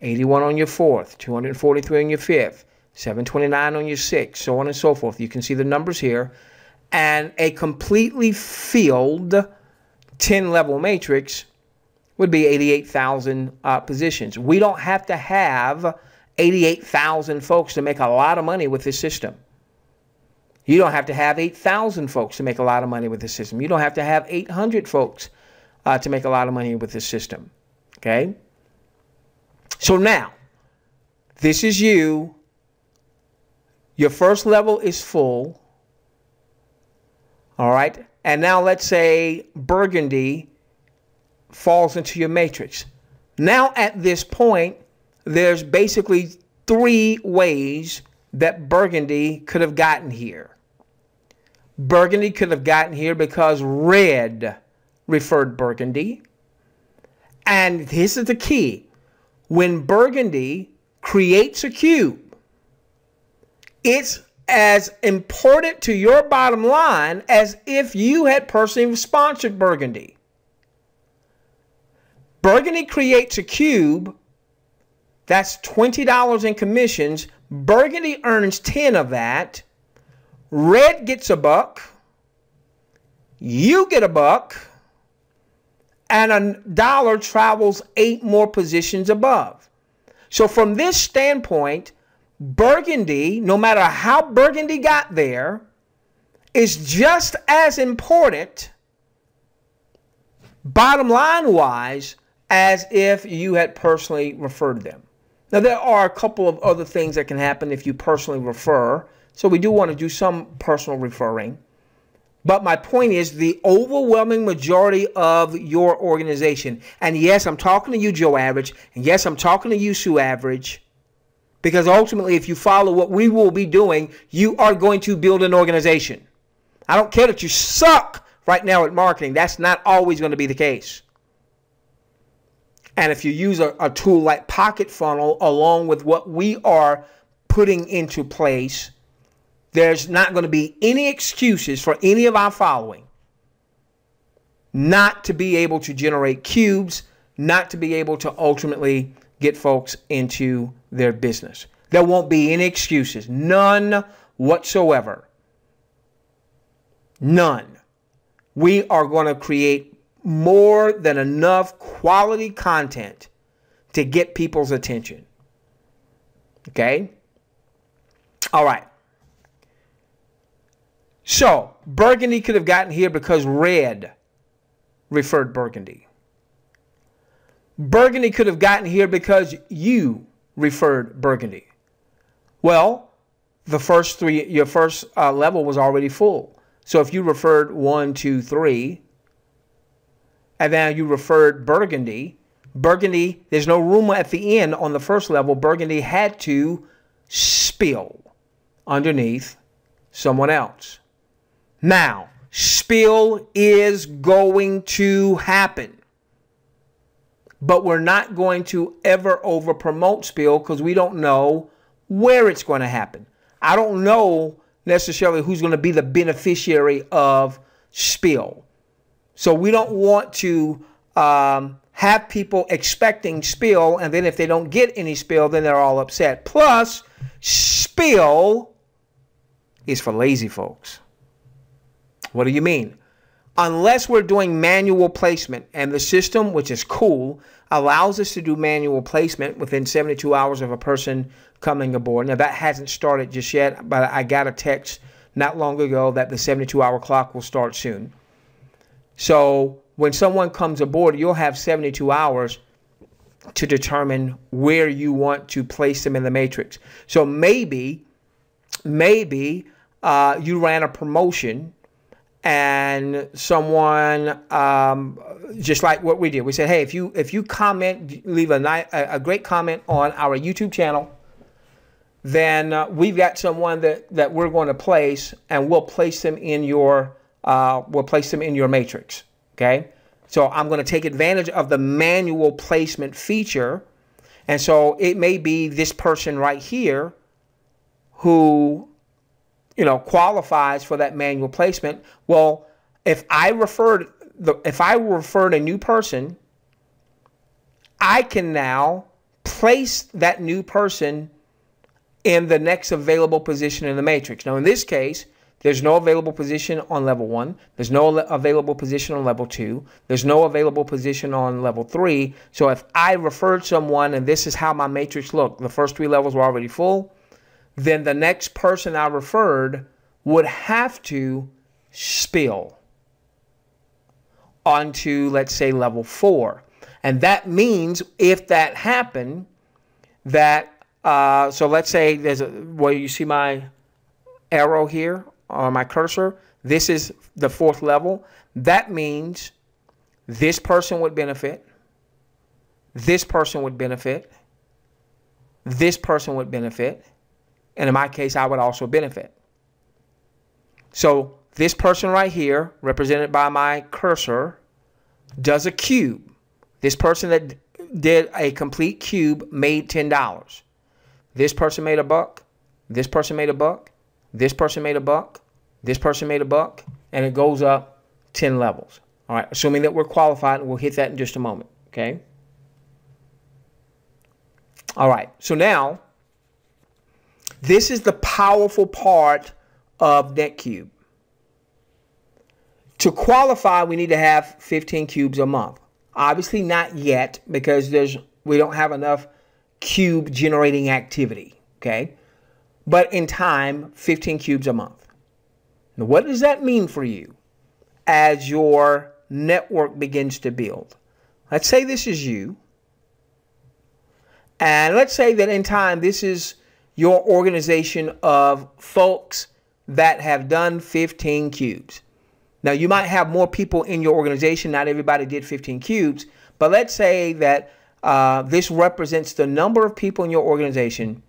81 on your fourth, 243 on your fifth, 729 on your sixth, so on and so forth. You can see the numbers here. And a completely filled 10-level matrix would be 88,000 positions. We don't have to have 88,000 folks to make a lot of money with this system. You don't have to have 8,000 folks to make a lot of money with this system. You don't have to have 800 folks to make a lot of money with this system. Okay? So now, this is you. Your first level is full. All right. And now let's say Burgundy falls into your matrix. Now at this point, there's basically 3 ways that Burgundy could have gotten here. Burgundy could have gotten here because Red referred Burgundy. And this is the key. When Burgundy creates a cube, it's as important to your bottom line as if you had personally sponsored Burgundy. Burgundy creates a cube. That's $20 in commissions. Burgundy earns 10 of that. Red gets $1. you get $1, and $1 travels 8 more positions above. So from this standpoint, Burgundy, no matter how Burgundy got there, is just as important, bottom line wise, as if you had personally referred them. Now, there are a couple of other things that can happen if you personally refer. So we do want to do some personal referring. But my point is the overwhelming majority of your organization, and yes, I'm talking to you, Joe Average, and yes, I'm talking to you, Sue Average, because ultimately, if you follow what we will be doing, you are going to build an organization. I don't care that you suck right now at marketing. That's not always going to be the case. And if you use a tool like Pocket Funnel along with what we are putting into place, there's not going to be any excuses for any of our following not to be able to generate cubes, not to be able to ultimately get folks into their business. There won't be any excuses, none whatsoever. None. We are going to create more than enough quality content to get people's attention. Okay? All right. So, Burgundy could have gotten here because Red referred Burgundy. Burgundy could have gotten here because you referred Burgundy. Well, your first level was already full. So if you referred 1, 2, 3, and then you referred Burgundy, there's no room at the end on the first level. Burgundy had to spill underneath someone else. Now, spill is going to happen. But we're not going to ever over promote spill because we don't know where it's going to happen. I don't know necessarily who's going to be the beneficiary of spill. So we don't want to have people expecting spill, and then if they don't get any spill, then they're all upset. Plus, spill is for lazy folks. What do you mean? Unless we're doing manual placement, and the system, which is cool, allows us to do manual placement within 72 hours of a person coming aboard. Now, that hasn't started just yet, but I got a text not long ago that the 72-hour clock will start soon. So when someone comes aboard, you'll have 72 hours to determine where you want to place them in the matrix. So maybe you ran a promotion and someone, just like what we did, we said, hey, if you comment, leave a great comment on our YouTube channel, then we've got someone that we're going to place, and we'll place them in your matrix. Okay, so I'm going to take advantage of the manual placement feature, and so it may be this person right here who, you know, qualifies for that manual placement. Well, if I referred a new person, I can now place that new person in the next available position in the matrix. Now, in this case, there's no available position on level 1. There's no available position on level 2. There's no available position on level 3. So if I referred someone, and this is how my matrix looked, the first 3 levels were already full, then the next person I referred would have to spill onto, let's say, level 4. And that means if that happened, that, so let's say there's where you see my arrow here or my cursor, this is the 4th level. That means this person would benefit, this person would benefit, this person would benefit, and in my case, I would also benefit. So this person right here, represented by my cursor, does a cube. This person that did a complete cube made $10. This person made $1. This person made $1. This person made $1. This person made $1. And it goes up 10 levels. All right, assuming that we're qualified, and we'll hit that in just a moment. Okay. All right, so now, this is the powerful part of NetQube. To qualify, we need to have 15 cubes a month. Obviously not yet, because we don't have enough cube generating activity, okay? But in time, 15 cubes a month. Now, what does that mean for you as your network begins to build? Let's say this is you. And let's say that in time, this is your organization of folks that have done 15 cubes. Now, you might have more people in your organization. Not everybody did 15 cubes. But let's say that this represents the number of people in your organization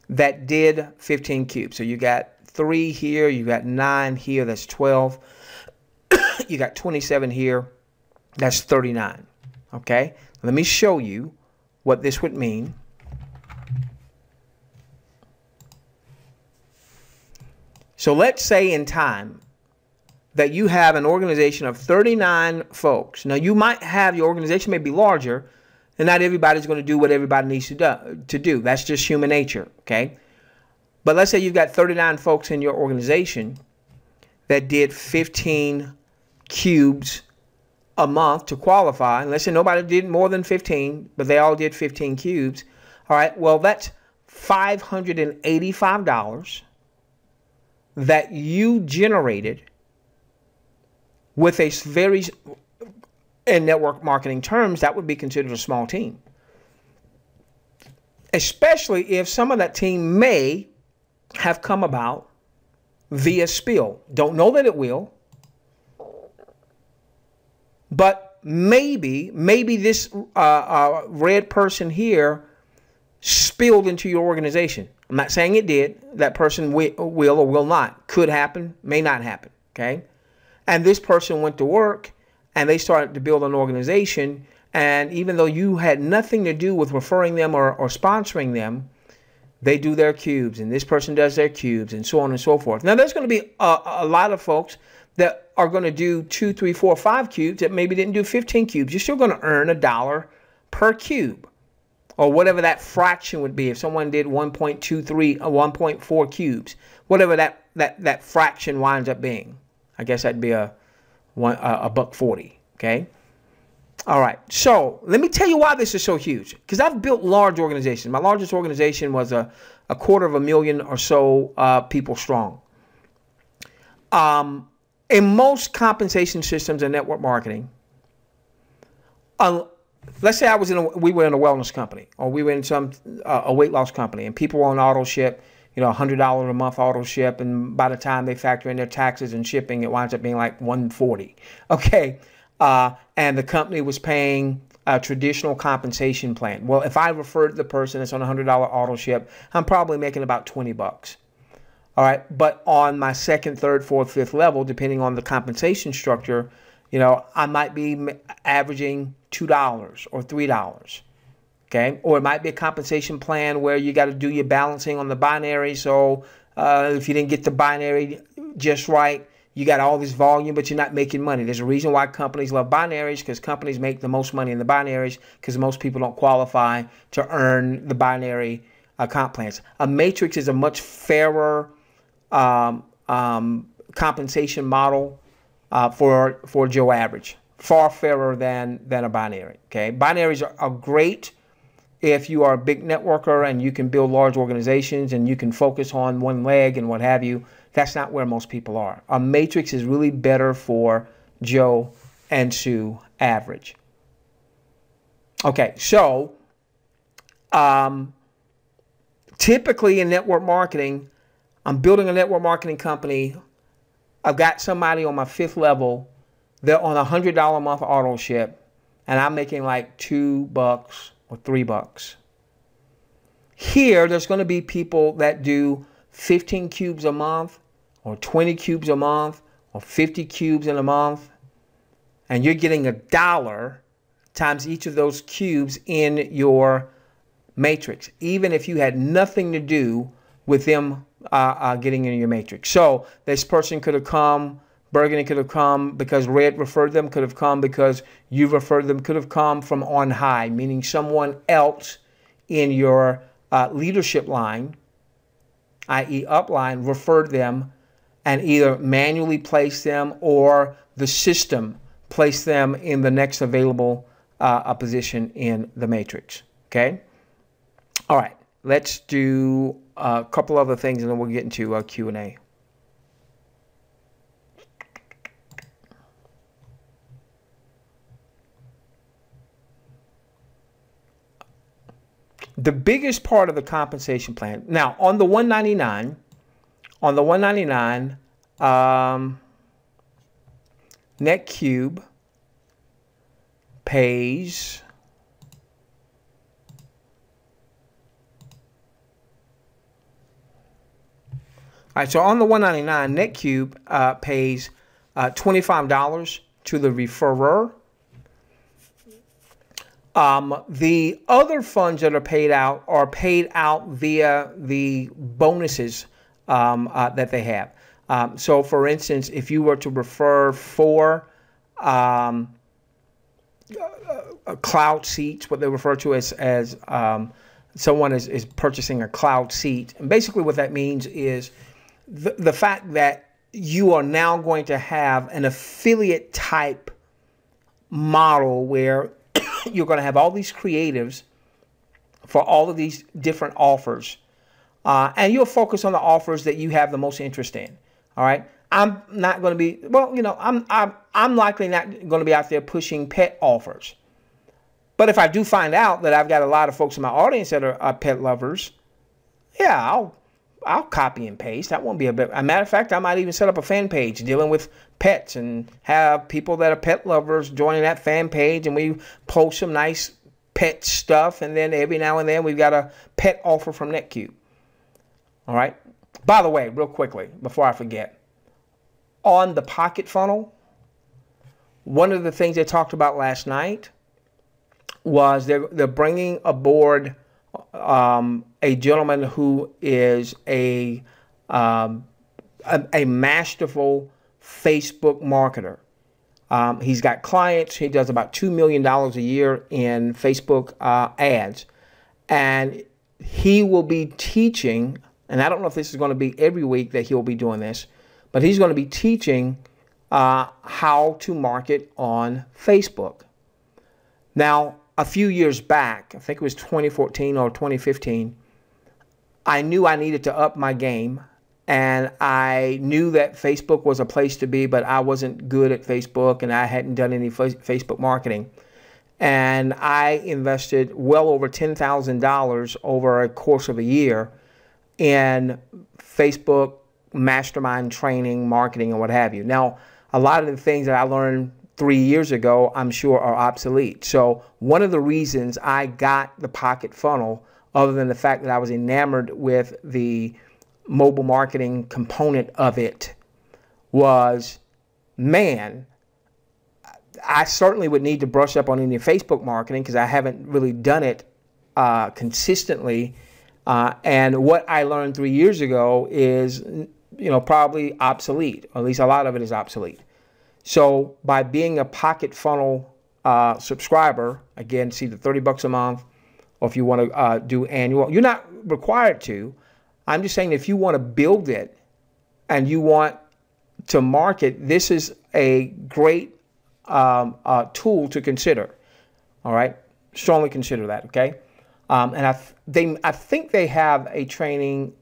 that did 15 cubes. So you got 3 here. You got 9 here. That's 12. You got 27 here. That's 39. Okay? Let me show you what this would mean. So let's say in time that you have an organization of 39 folks. Now, you might have, your organization may be larger, and not everybody's going to do what everybody needs to do. That's just human nature, okay? But let's say you've got 39 folks in your organization that did 15 cubes a month to qualify. And let's say nobody did more than 15, but they all did 15 cubes. All right, well, that's $585 that you generated with a very, in network marketing terms, that would be considered a small team. Especially if some of that team may have come about via spill. Don't know that it will. But maybe this red person here spilled into your organization. I'm not saying it did. That person will or will not. Could happen, may not happen, okay? And this person went to work and they started to build an organization. And even though you had nothing to do with referring them or sponsoring them, they do their cubes and this person does their cubes and so on and so forth. Now, there's going to be a lot of folks that are going to do 2, 3, 4, 5 cubes that maybe didn't do 15 cubes. You're still going to earn $1 per cube or whatever that fraction would be. If someone did 1.23 or 1.4 cubes, whatever that fraction winds up being. I guess that'd be a $1.40, okay? All right, so let me tell you why this is so huge. Because I've built large organizations. My largest organization was a 250,000 or so people strong. In most compensation systems and network marketing, let's say we were in a wellness company, or we were in a weight loss company, and people were on auto ship. $100 a month auto ship, and by the time they factor in their taxes and shipping, it winds up being like $140. Okay, and the company was paying a traditional compensation plan. Well, if I referred the person that's on a $100 auto ship, I'm probably making about 20 bucks. All right, but on my second, third, fourth, fifth level, depending on the compensation structure, I might be averaging $2 or $3. Okay, or it might be a compensation plan where you got to do your balancing on the binary. So if you didn't get the binary just right, you got all this volume, but you're not making money. There's a reason why companies love binaries, because companies make the most money in the binaries because most people don't qualify to earn the binary comp plans. A matrix is a much fairer compensation model for Joe Average. Far fairer than a binary. Okay, binaries are great if you are a big networker and you can build large organizations and you can focus on one leg and what have you. That's not where most people are. A matrix is really better for Joe and Sue Average. Okay, so typically in network marketing, I'm building a network marketing company. I've got somebody on my 5th level. They're on a $100 a month auto ship, and I'm making like $2 or $3. Here, there's going to be people that do 15 cubes a month, or 20 cubes a month, or 50 cubes in a month, and you're getting $1 times each of those cubes in your matrix, even if you had nothing to do with them getting in your matrix. So this person could have come, Burgundy could have come because Red referred them, could have come because you referred them, could have come from on high, meaning someone else in your leadership line, i.e. upline, referred them, and either manually place them or the system place them in the next available position in the matrix. Okay. All right. Let's do a couple other things and then we'll get into Q&A. The biggest part of the compensation plan. Now, on the 199, NetQube pays all right, so on the 199, NetQube pays $25 to the referrer. The other funds that are paid out via the bonuses that they have. So, for instance, if you were to refer 4 cloud seats, what they refer to as someone is purchasing a cloud seat, and basically what that means is the fact that you are now going to have an affiliate type model where you're going to have all these creatives for all of these different offers, and you'll focus on the offers that you have the most interest in. All right, I'm not going to be I'm likely not going to be out there pushing pet offers, but if I do find out that I've got a lot of folks in my audience that are pet lovers, yeah, I'll copy and paste. That won't be a bit. As a matter of fact, I might even set up a fan page dealing with pets and have people that are pet lovers joining that fan page, and we post some nice pet stuff, and then every now and then we've got a pet offer from NetQube. All right. By the way, real quickly, before I forget, on the pocket funnel, one of the things they talked about last night was they're bringing aboard a gentleman who is a masterful Facebook marketer. He's got clients. He does about $2 million a year in Facebook ads. And he will be teaching, and I don't know if this is going to be every week that he'll be doing this, but he's going to be teaching how to market on Facebook. Now, a few years back, I think it was 2014 or 2015, I knew I needed to up my game, and I knew that Facebook was a place to be, but I wasn't good at Facebook and I hadn't done any Facebook marketing. And I invested well over $10,000 over a course of a year in Facebook mastermind training, marketing, and what have you. Now, a lot of the things that I learned 3 years ago, I'm sure, are obsolete. So one of the reasons I got the pocket funnel, other than the fact that I was enamored with the mobile marketing component of it, was, man, I certainly would need to brush up on any Facebook marketing because I haven't really done it consistently. And what I learned 3 years ago is, probably obsolete, or at least a lot of it is obsolete. So by being a pocket funnel subscriber, again, it's either $30 a month, or if you want to do annual, you're not required to. I'm just saying if you want to build it and you want to market, this is a great tool to consider. All right, strongly consider that. Okay, and I think they have a training.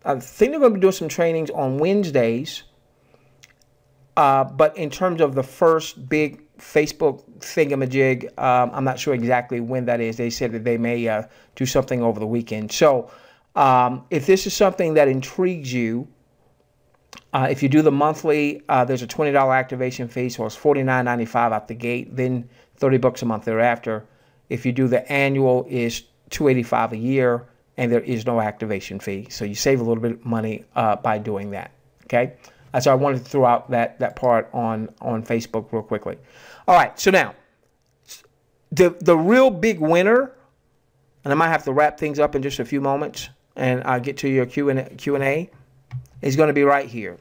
I think they're going to be doing some trainings on Wednesdays. But in terms of the first big Facebook thingamajig, I'm not sure exactly when that is. They said that they may do something over the weekend. So if this is something that intrigues you, if you do the monthly, there's a $20 activation fee, so it's $49.95 out the gate, then $30 a month thereafter. If you do the annual, is $285 a year, and there is no activation fee. So you save a little bit of money by doing that. Okay. So I wanted to throw out that part on Facebook real quickly. All right, so now, the real big winner, and I might have to wrap things up in just a few moments, and I'll get to your Q&A, is going to be right here.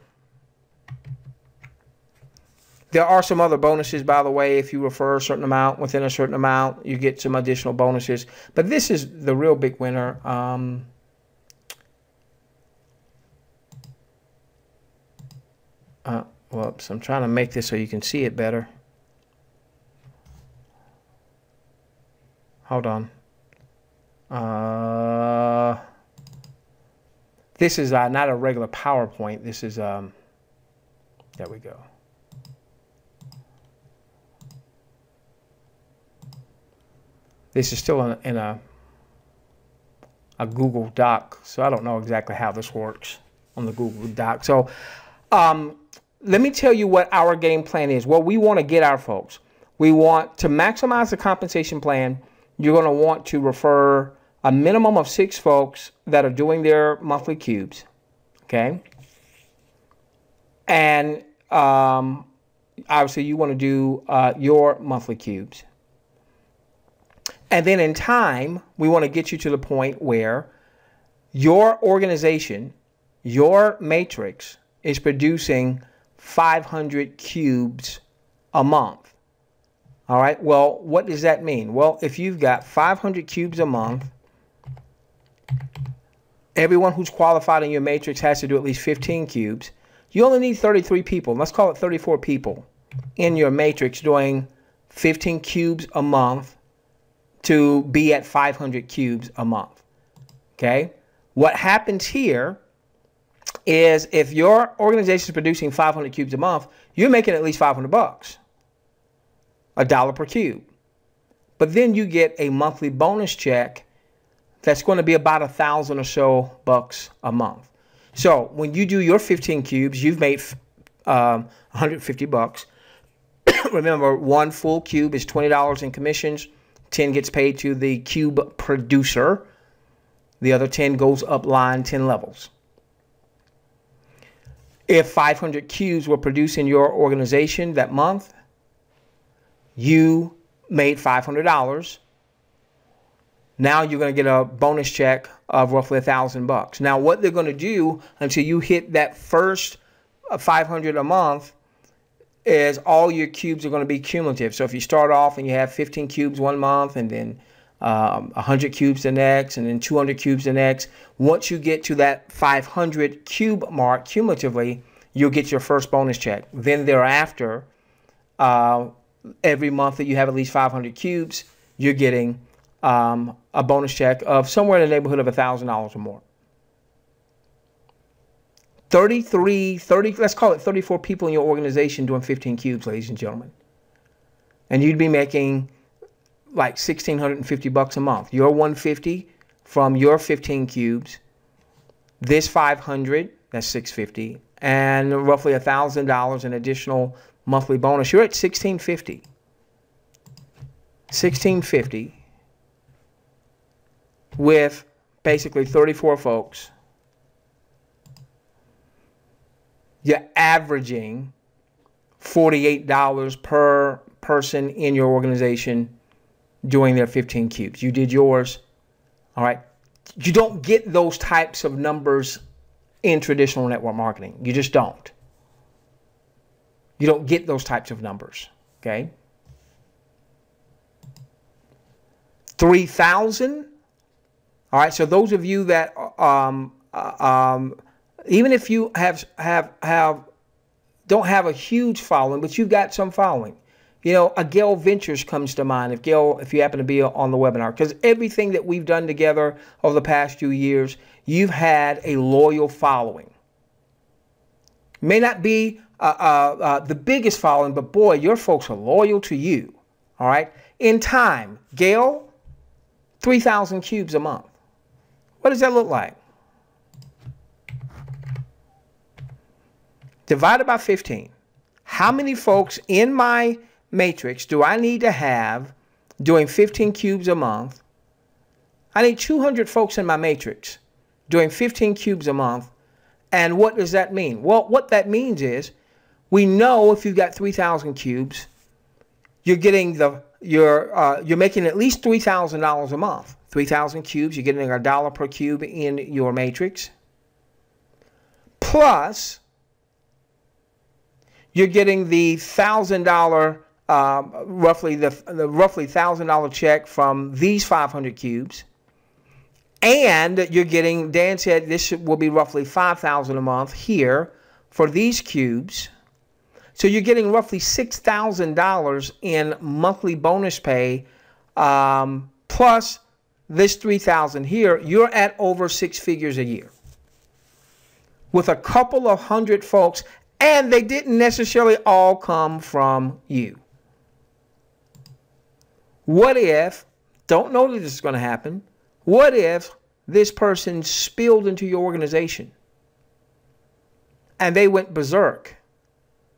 There are some other bonuses, by the way. If you refer a certain amount, within a certain amount, you get some additional bonuses. But this is the real big winner. Whoops, I'm trying to make this so you can see it better. Hold on. This is not a regular PowerPoint. This is, there we go. This is still in a Google Doc, so I don't know exactly how this works on the Google Doc. So let me tell you what our game plan is. Well, we want to get our folks. We want to maximize the compensation plan. You're going to want to refer a minimum of 6 folks that are doing their monthly cubes, okay? And obviously you want to do your monthly cubes. And then in time, we want to get you to the point where your organization, your matrix, is producing 500 cubes a month. All right, well, what does that mean? Well, if you've got 500 cubes a month, everyone who's qualified in your matrix has to do at least 15 cubes. You only need 33 people. Let's call it 34 people in your matrix doing 15 cubes a month to be at 500 cubes a month. Okay? What happens here is if your organization is producing 500 cubes a month, you're making at least 500 bucks. $1 per cube. But then you get a monthly bonus check that's going to be about 1,000 or so bucks a month. So when you do your 15 cubes, you've made 150 bucks. Remember, one full cube is $20 in commissions. 10 gets paid to the cube producer. The other 10 goes up line 10 levels. If 500 cubes were produced in your organization that month, you made $500. Now you're going to get a bonus check of roughly 1,000 bucks. Now what they're going to do until you hit that first 500 a month is all your cubes are going to be cumulative. So if you start off and you have 15 cubes one month and then 100 cubes the next and then 200 cubes the next, once you get to that 500 cube mark cumulatively, you'll get your first bonus check. Then thereafter, every month that you have at least 500 cubes, you're getting a bonus check of somewhere in the neighborhood of $1,000 or more. 30, let's call it 34 people in your organization doing 15 cubes, ladies and gentlemen. And you'd be making like 1,650 bucks a month. Your 150 from your 15 cubes, this 500, that's 650, and roughly $1,000 in additional monthly bonus. You're at 1,650. 1,650 with basically 34 folks. You're averaging $48 per person in your organization doing their 15 cubes. You did yours. All right. You don't get those types of numbers in traditional network marketing. You just don't. You don't get those types of numbers. Okay. 3,000. All right. So those of you that even if you don't have a huge following, but you've got some following. You know, a Gale Ventures comes to mind if you happen to be on the webinar, because everything that we've done together over the past few years, you've had a loyal following. May not be the biggest following, but boy, your folks are loyal to you. All right. In time, Gale, 3,000 cubes a month. What does that look like? Divided by 15. How many folks in my matrix do I need to have doing 15 cubes a month? I need 200 folks in my matrix doing 15 cubes a month. And what does that mean? Well, what that means is we know if you've got 3,000 cubes, you're getting you're making at least $3,000 a month. 3,000 cubes, you're getting $1 per cube in your matrix. Plus, you're getting the $1,000, roughly $1,000 check from these 500 cubes. And you're getting, Dan said this will be roughly $5,000 a month here for these cubes. So you're getting roughly $6,000 in monthly bonus pay, plus this $3,000 here. You're at over 6 figures a year with a couple of hundred folks, and they didn't necessarily all come from you. What if, don't know that this is going to happen, what if this person spilled into your organization and they went berserk?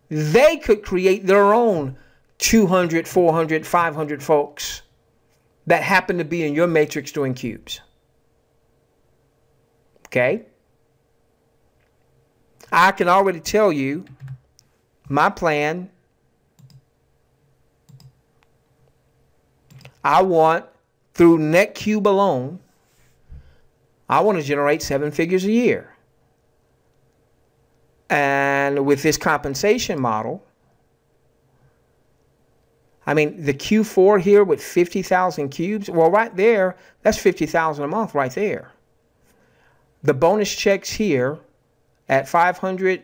They could create their own 200, 400, 500 folks that happen to be in your matrix doing cubes. Okay? I can already tell you my plan. I want, through NetQube alone, I want to generate 7 figures a year. And with this compensation model, I mean, the Q4 here with 50,000 cubes, well, right there, that's 50,000 a month right there. The bonus checks here at 500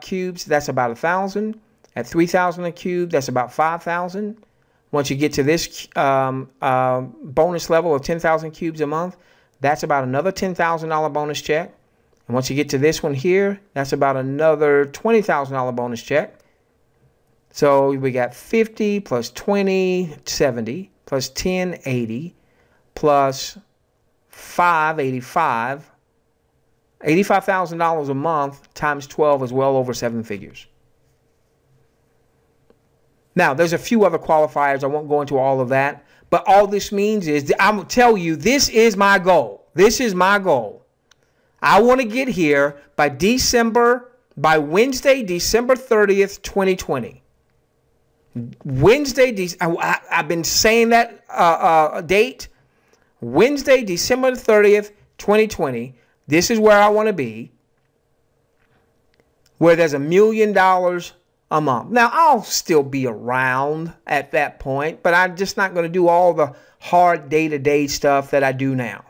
cubes, that's about 1,000. At 3,000 a cube, that's about 5,000. Once you get to this bonus level of 10,000 cubes a month, that's about another $10,000 bonus check. And once you get to this one here, that's about another $20,000 bonus check. So we got 50 plus 20, 70, plus 10, 80, plus 5, 85. $85,000 a month times 12 is well over 7 figures. Now, there's a few other qualifiers. I won't go into all of that. But all this means is, I'm going to tell you, this is my goal. This is my goal. I want to get here by Wednesday, December 30th, 2020. I've been saying that date. Wednesday, December 30th, 2020. This is where I want to be, where there's $1 million a month. Now, I'll still be around at that point, but I'm just not going to do all the hard day-to-day stuff that I do now,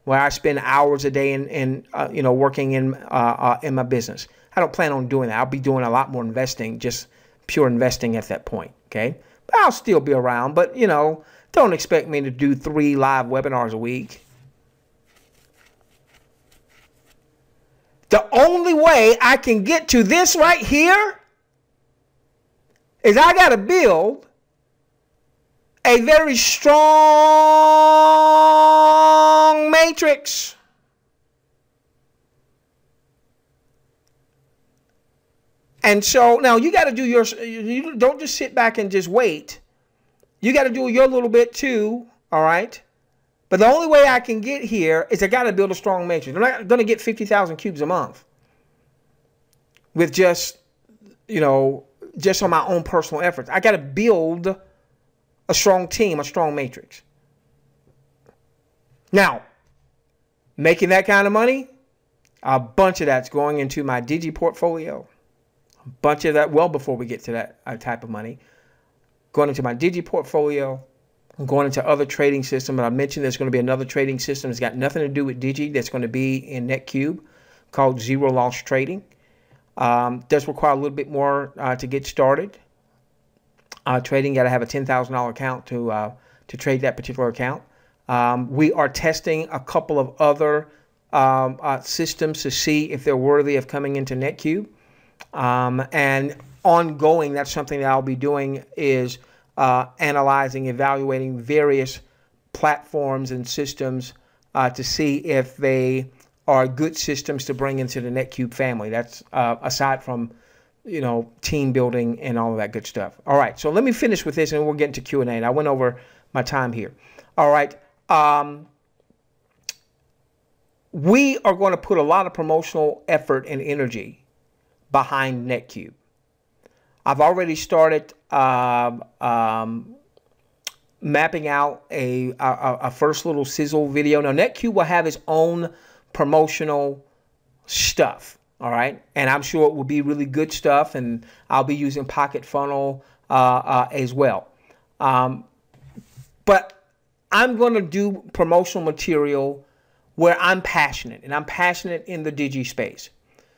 where I spend hours a day in working in my business. I don't plan on doing that. I'll be doing a lot more investing, just pure investing at that point, okay? But I'll still be around, but, don't expect me to do 3 live webinars a week. The only way I can get to this right here is I got to build a very strong matrix. And so now you got to do you don't just sit back and just wait. You got to do your little bit too, all right? But the only way I can get here is I got to build a strong matrix. I'm not going to get 50,000 cubes a month with just on my own personal efforts. I got to build a strong team, a strong matrix. Now, making that kind of money, a bunch of that's going into my Digi portfolio. A bunch of that, well before we get to that type of money, going into my Digi portfolio. I'm going into other trading systems. I mentioned there's going to be another trading system that's got nothing to do with Digi that's going to be in NetQube called Zero Loss Trading. Does require a little bit more to get started. Trading, got to have a $10,000 account to trade that particular account. We are testing a couple of other systems to see if they're worthy of coming into NetQube. And ongoing, that's something that I'll be doing is analyzing, evaluating various platforms and systems to see if they are good systems to bring into the NetQube family. That's aside from, team building and all of that good stuff. All right, so let me finish with this and we'll get into Q&A. And I went over my time here. All right. We are going to put a lot of promotional effort and energy behind NetQube. I've already started mapping out a first little sizzle video. Now, NetQube will have its own promotional stuff, all right? And I'm sure it will be really good stuff, and I'll be using Pocket Funnel as well. But I'm going to do promotional material where I'm passionate, and I'm passionate in the Digi space.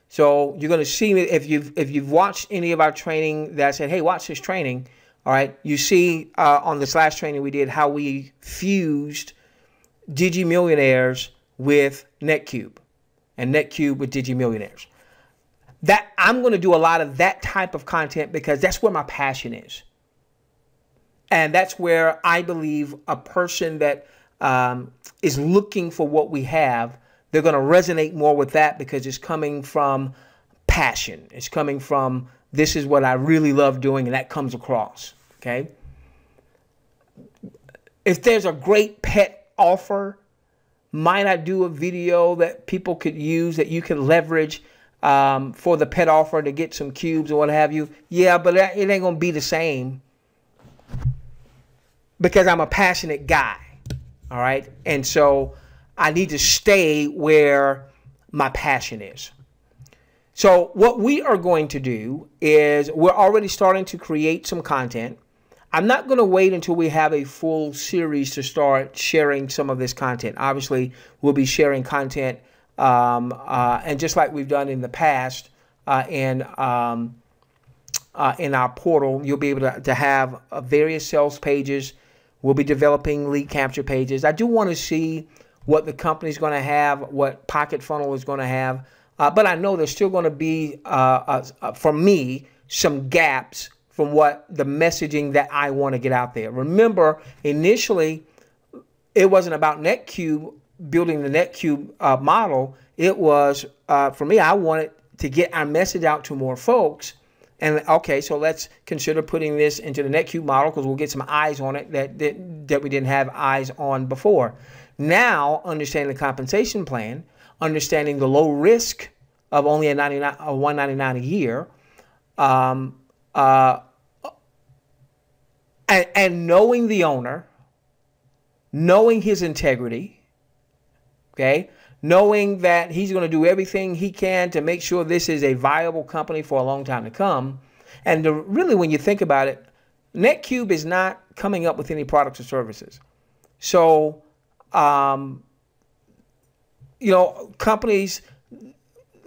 So you're going to see me if you've watched any of our training that I said, hey, watch this training. All right. You see on this last training we did how we fused Digi Millionaires with NetQube and NetQube with Digi Millionaires. That I'm going to do a lot of that type of content because that's where my passion is. And that's where I believe a person that is looking for what we have, they're going to resonate more with that because it's coming from passion. It's coming from, this is what I really love doing, and that comes across, okay? If there's a great pet offer, might I do a video that people could use, that you can leverage for the pet offer to get some cubes or what have you? Yeah, but it ain't going to be the same because I'm a passionate guy, all right? And so I need to stay where my passion is. So what we are going to do is we're already starting to create some content. I'm not going to wait until we have a full series to start sharing some of this content. Obviously, we'll be sharing content, and just like we've done in the past in our portal, you'll be able to have various sales pages. We'll be developing lead capture pages. I do want to see what the company's going to have, what Pocket Funnel is going to have. But I know there's still going to be, for me, some gaps from what the messaging that I want to get out there. Remember, initially, it wasn't about NetQube, building the NetQube model. It was, for me, I wanted to get our message out to more folks. And okay, so let's consider putting this into the NetQube model because we'll get some eyes on it that we didn't have eyes on before. Now, understanding the compensation plan, understanding the low risk of only $199 a year, and knowing the owner, knowing his integrity, okay, knowing that he's going to do everything he can to make sure this is a viable company for a long time to come. And really, when you think about it, NetQube is not coming up with any products or services. So, you know, companies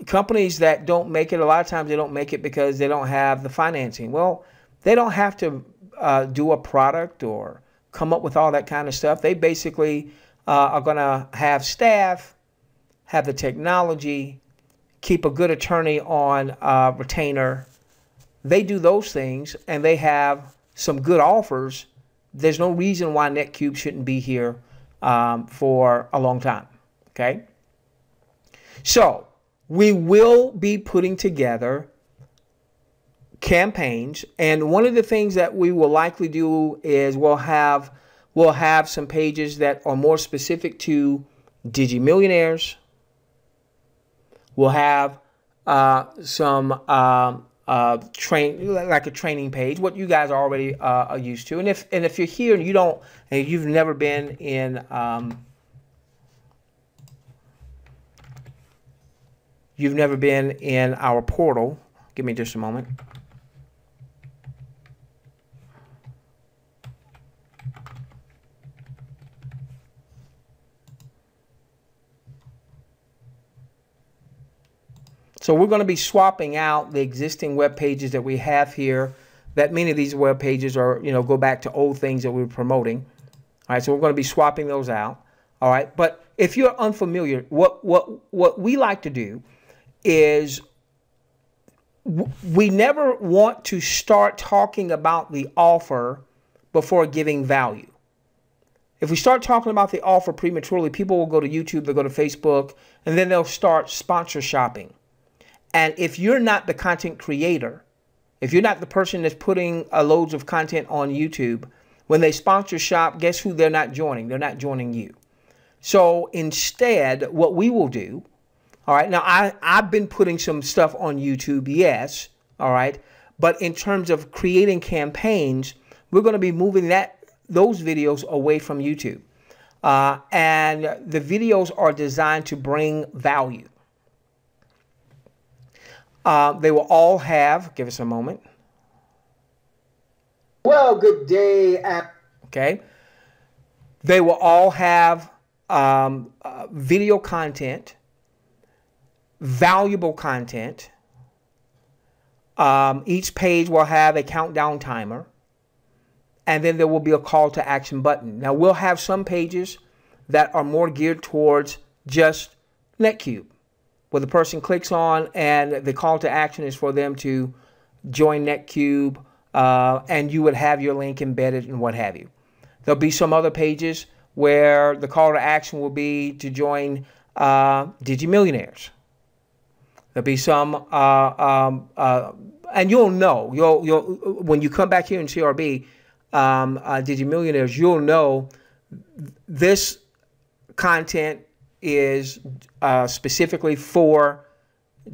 that don't make it, a lot of times they don't make it because they don't have the financing. Well, they don't have to do a product or come up with all that kind of stuff. They basically are going to have staff, have the technology, keep a good attorney on retainer. They do those things and they have some good offers. There's no reason why NetQube shouldn't be here for a long time, okay? So we will be putting together campaigns, and one of the things that we will likely do is we'll have some pages that are more specific to Digi Millionaires. We'll have some like a training page, what you guys are already are used to. And if you're here and you've never been in our portal, give me just a moment. So we're going to be swapping out the existing web pages that we have here. That many of these web pages are, go back to old things that we were promoting. All right, so we're going to be swapping those out. All right, but if you're unfamiliar, what we like to do is we never want to start talking about the offer before giving value. If we start talking about the offer prematurely, people will go to YouTube, they'll go to Facebook, and then they'll start sponsor shopping. And if you're not the content creator, if you're not the person that's putting loads of content on YouTube, when they sponsor shop, guess who they're not joining? They're not joining you. So instead, what we will do, all right, now I've been putting some stuff on YouTube, yes, all right, but in terms of creating campaigns, we're going to be moving those videos away from YouTube. And the videos are designed to bring value. They will all have, give us a moment. Well, good day. Okay. They will all have video content valuable content. Each page will have a countdown timer, and then there will be a call to action button. Now, we'll have some pages that are more geared towards just NetQube, where the person clicks on and the call to action is for them to join NetQube, and you would have your link embedded and what have you. There'll be some other pages where the call to action will be to join Digi Millionaires. There'll be some, and you'll know, you'll when you come back here in CRB, Digi Millionaires, you'll know this content is specifically for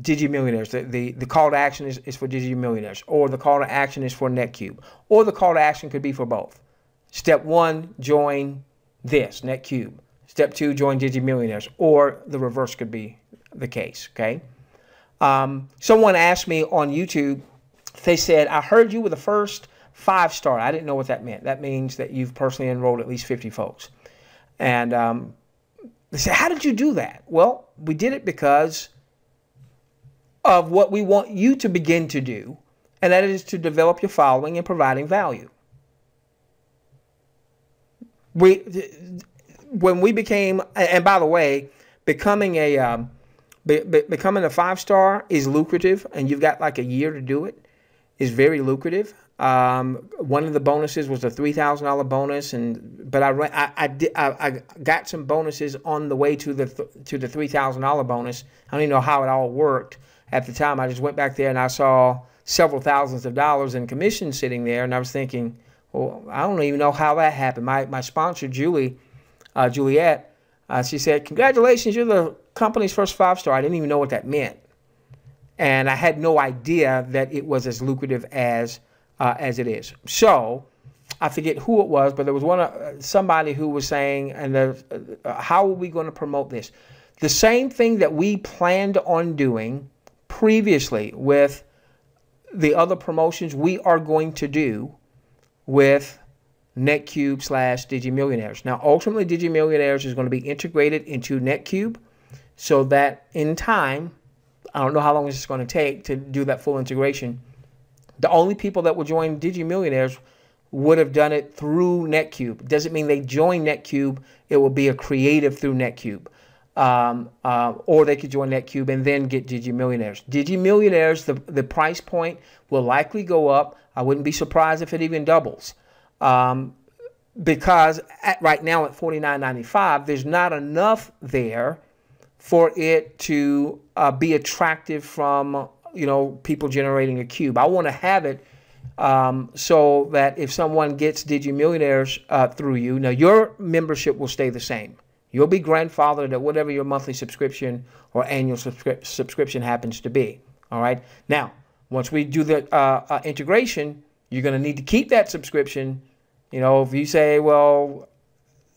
Digi Millionaires. The call to action is for Digi Millionaires, or the call to action is for NetQube, or the call to action could be for both. Step 1, join this, NetQube. Step 2, join Digi Millionaires, or the reverse could be the case, okay? Someone asked me on YouTube, they said, I heard you were the first 5-star. I didn't know what that meant. That means that you've personally enrolled at least 50 folks. And they said, how did you do that? Well, we did it because of what we want you to begin to do, and that is to develop your following and providing value. When we became, and by the way, becoming a 5-star is lucrative, and you've got like a year to do it, is very lucrative. One of the bonuses was a $3,000 bonus, but I got some bonuses on the way to the $3,000 bonus. I don't even know how it all worked at the time. I just went back there and I saw several thousands of dollars in commission sitting there, and I was thinking, well, I don't even know how that happened. My sponsor, Juliet, she said, congratulations, you're the company's first 5-star. I didn't even know what that meant. And I had no idea that it was as lucrative as it is. So I forget who it was, but there was somebody who was saying, and how are we going to promote this? The same thing that we planned on doing previously with the other promotions, we are going to do with NetQube / Digi Millionaires. Now, ultimately, Digi Millionaires is going to be integrated into NetQube so that in time, I don't know how long it's going to take to do that full integration. The only people that will join Digi Millionaires would have done it through NetQube. It doesn't mean they join NetQube. It will be a creative through NetQube. Or they could join NetQube and then get Digi Millionaires. Digi Millionaires, the price point will likely go up. I wouldn't be surprised if it even doubles. Because right now at $49.95, there's not enough there for it to be attractive from people generating a cube. I want to have it so that if someone gets Digi Millionaires through you, now your membership will stay the same. You'll be grandfathered at whatever your monthly subscription or annual subscription happens to be. All right. Now, once we do the integration, you're going to need to keep that subscription. If you say, well,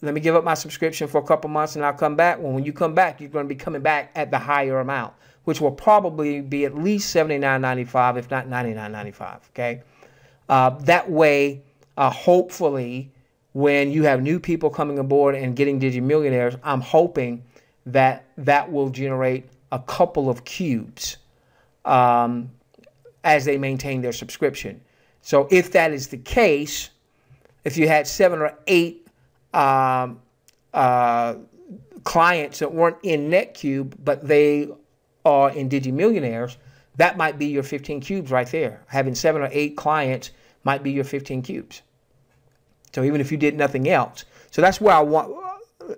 let me give up my subscription for a couple months and I'll come back. Well, when you come back, you're going to be coming back at the higher amount, which will probably be at least $79.95, if not $99.95. Okay. That way, hopefully, when you have new people coming aboard and getting Digi Millionaires, I'm hoping that that will generate a couple of cubes as they maintain their subscription. So if that is the case, if you had 7 or 8 clients that weren't in NetQube, but they are in Digi Millionaires, that might be your 15 cubes right there. Having 7 or 8 clients might be your 15 cubes. So even if you did nothing else. So that's where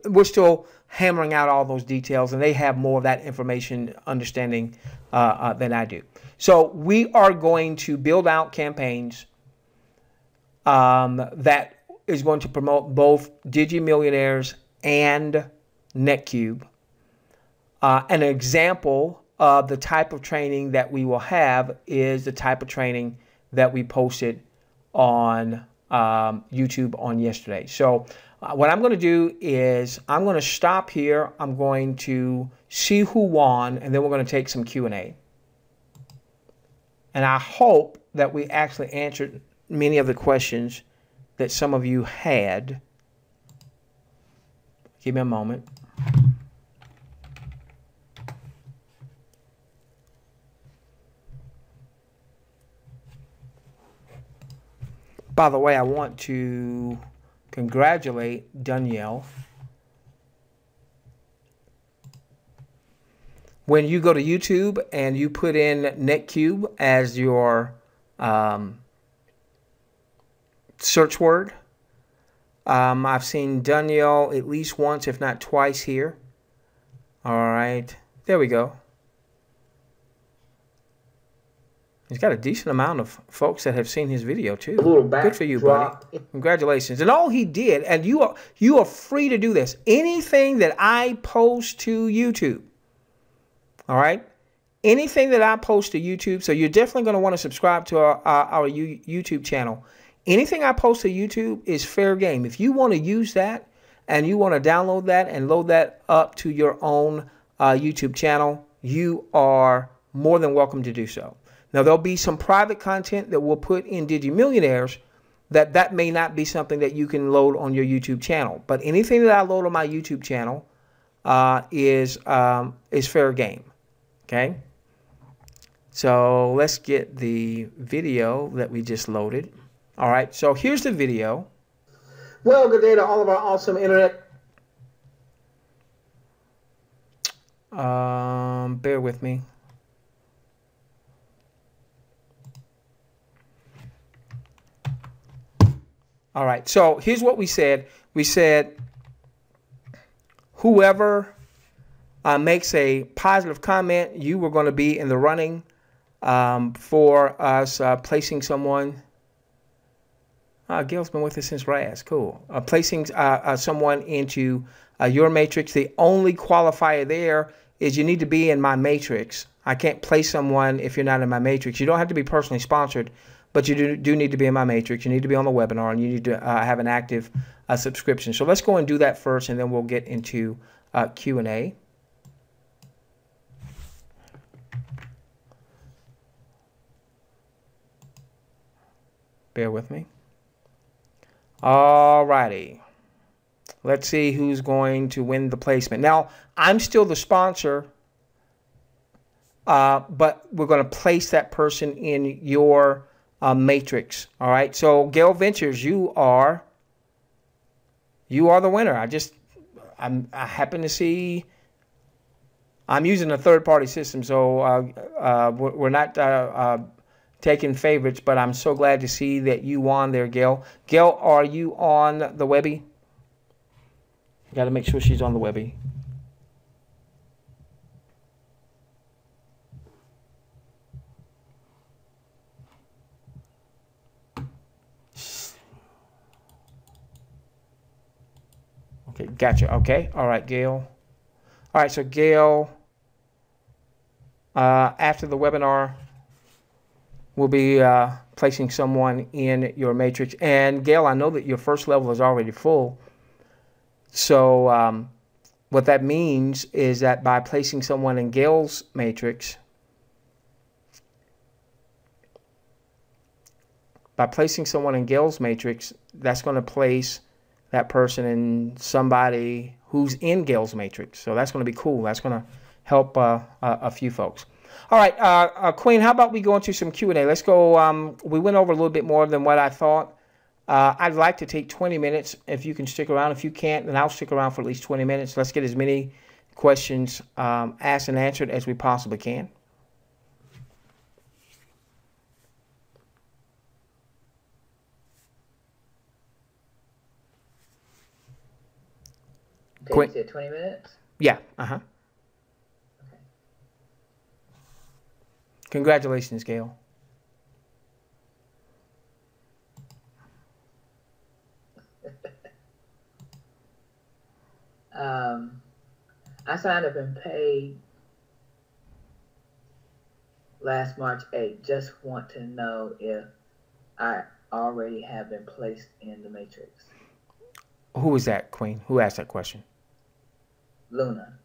we're still hammering out all those details, and they have more of that information understanding than I do. So we are going to build out campaigns that is going to promote both Digi Millionaires and NetQube. An example of the type of training that we will have is the type of training that we posted on YouTube on yesterday. So what I'm going to do is I'm going to stop here. I'm going to see who won, and then we're going to take some Q&A. And I hope that we actually answered many of the questions that some of you had. Give me a moment. By the way, I want to congratulate Danielle. When you go to YouTube and you put in NetQube as your search word, I've seen Danielle at least once, if not twice here. All right, there we go. He's got a decent amount of folks that have seen his video too. Good for you, buddy. Congratulations. And all he did, and you are free to do this. Anything that I post to YouTube, all right? Anything that I post to YouTube, so you're definitely going to want to subscribe to our YouTube channel. Anything I post to YouTube is fair game. If you want to use that and you want to download that and load that up to your own YouTube channel, you are more than welcome to do so. Now, there'll be some private content that we'll put in Digi Millionaires that may not be something that you can load on your YouTube channel. But anything that I load on my YouTube channel is fair game. Okay? So let's get the video that we just loaded. All right, so here's the video. Well, good day to all of our awesome internet. Bear with me. All right, so here's what we said. We said whoever makes a positive comment, you were going to be in the running for us placing someone. Gail's been with us since RAS. Cool. Placing someone into your matrix. The only qualifier there is you need to be in my matrix. I can't place someone if you're not in my matrix. You don't have to be personally sponsored, but you do need to be in my matrix. You need to be on the webinar, and you need to have an active subscription. So let's go and do that first, and then we'll get into Q&A. Bear with me. All righty. Let's see who's going to win the placement. Now, I'm still the sponsor, but we're going to place that person in your matrix. All right. So, Gail Ventures, you are the winner. I happen to see. I'm using a third-party system, so we're not taking favorites, but I'm so glad to see that you won there, Gail. Gail, are you on the Webby? Got to make sure she's on the Webby. Okay, gotcha. Okay, all right, Gail. All right, so Gail, after the webinar, we'll be placing someone in your matrix. And Gail, I know that your first level is already full. So what that means is that by placing someone in Gail's matrix, that's going to place that person in somebody who's in Gail's matrix. So that's going to be cool. That's going to help a few folks. All right, Queen, how about we go into some Q&A? Let's go. We went over a little bit more than what I thought. I'd like to take 20 minutes if you can stick around. If you can't, then I'll stick around for at least 20 minutes. Let's get as many questions asked and answered as we possibly can. Okay, you said 20 minutes? Yeah, Okay. Congratulations, Gail. I signed up and paid last March 8th. Just want to know if I already have been placed in the matrix. Who was that, Queen? Who asked that question? Luna.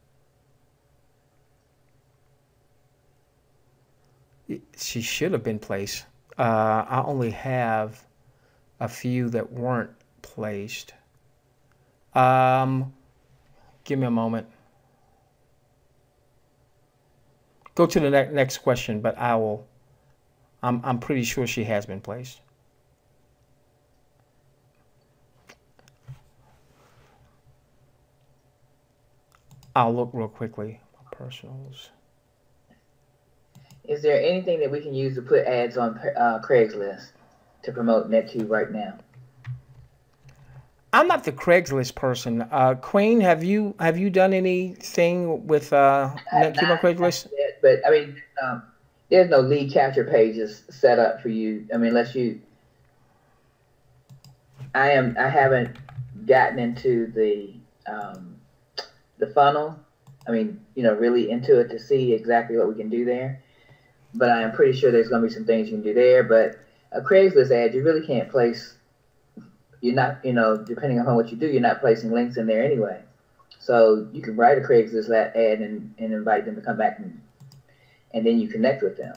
She should have been placed. I only have a few that weren't placed. Give me a moment. Go to the next question, but I will. I'm pretty sure she has been placed. I'll look real quickly. Personals. Is there anything that we can use to put ads on Craigslist to promote NetQube right now? I'm not the Craigslist person. Queen, have you done anything with NetQube on Craigslist? Yet, but I mean, there's no lead capture pages set up for you. I mean, unless you. I haven't gotten into the funnel. I mean, really into it to see exactly what we can do there. But I am pretty sure there's going to be some things you can do there. But a Craigslist ad, you really can't place. You're not, depending on what you do, you're not placing links in there anyway. So you can write a Craigslist ad and invite them to come back and then you connect with them.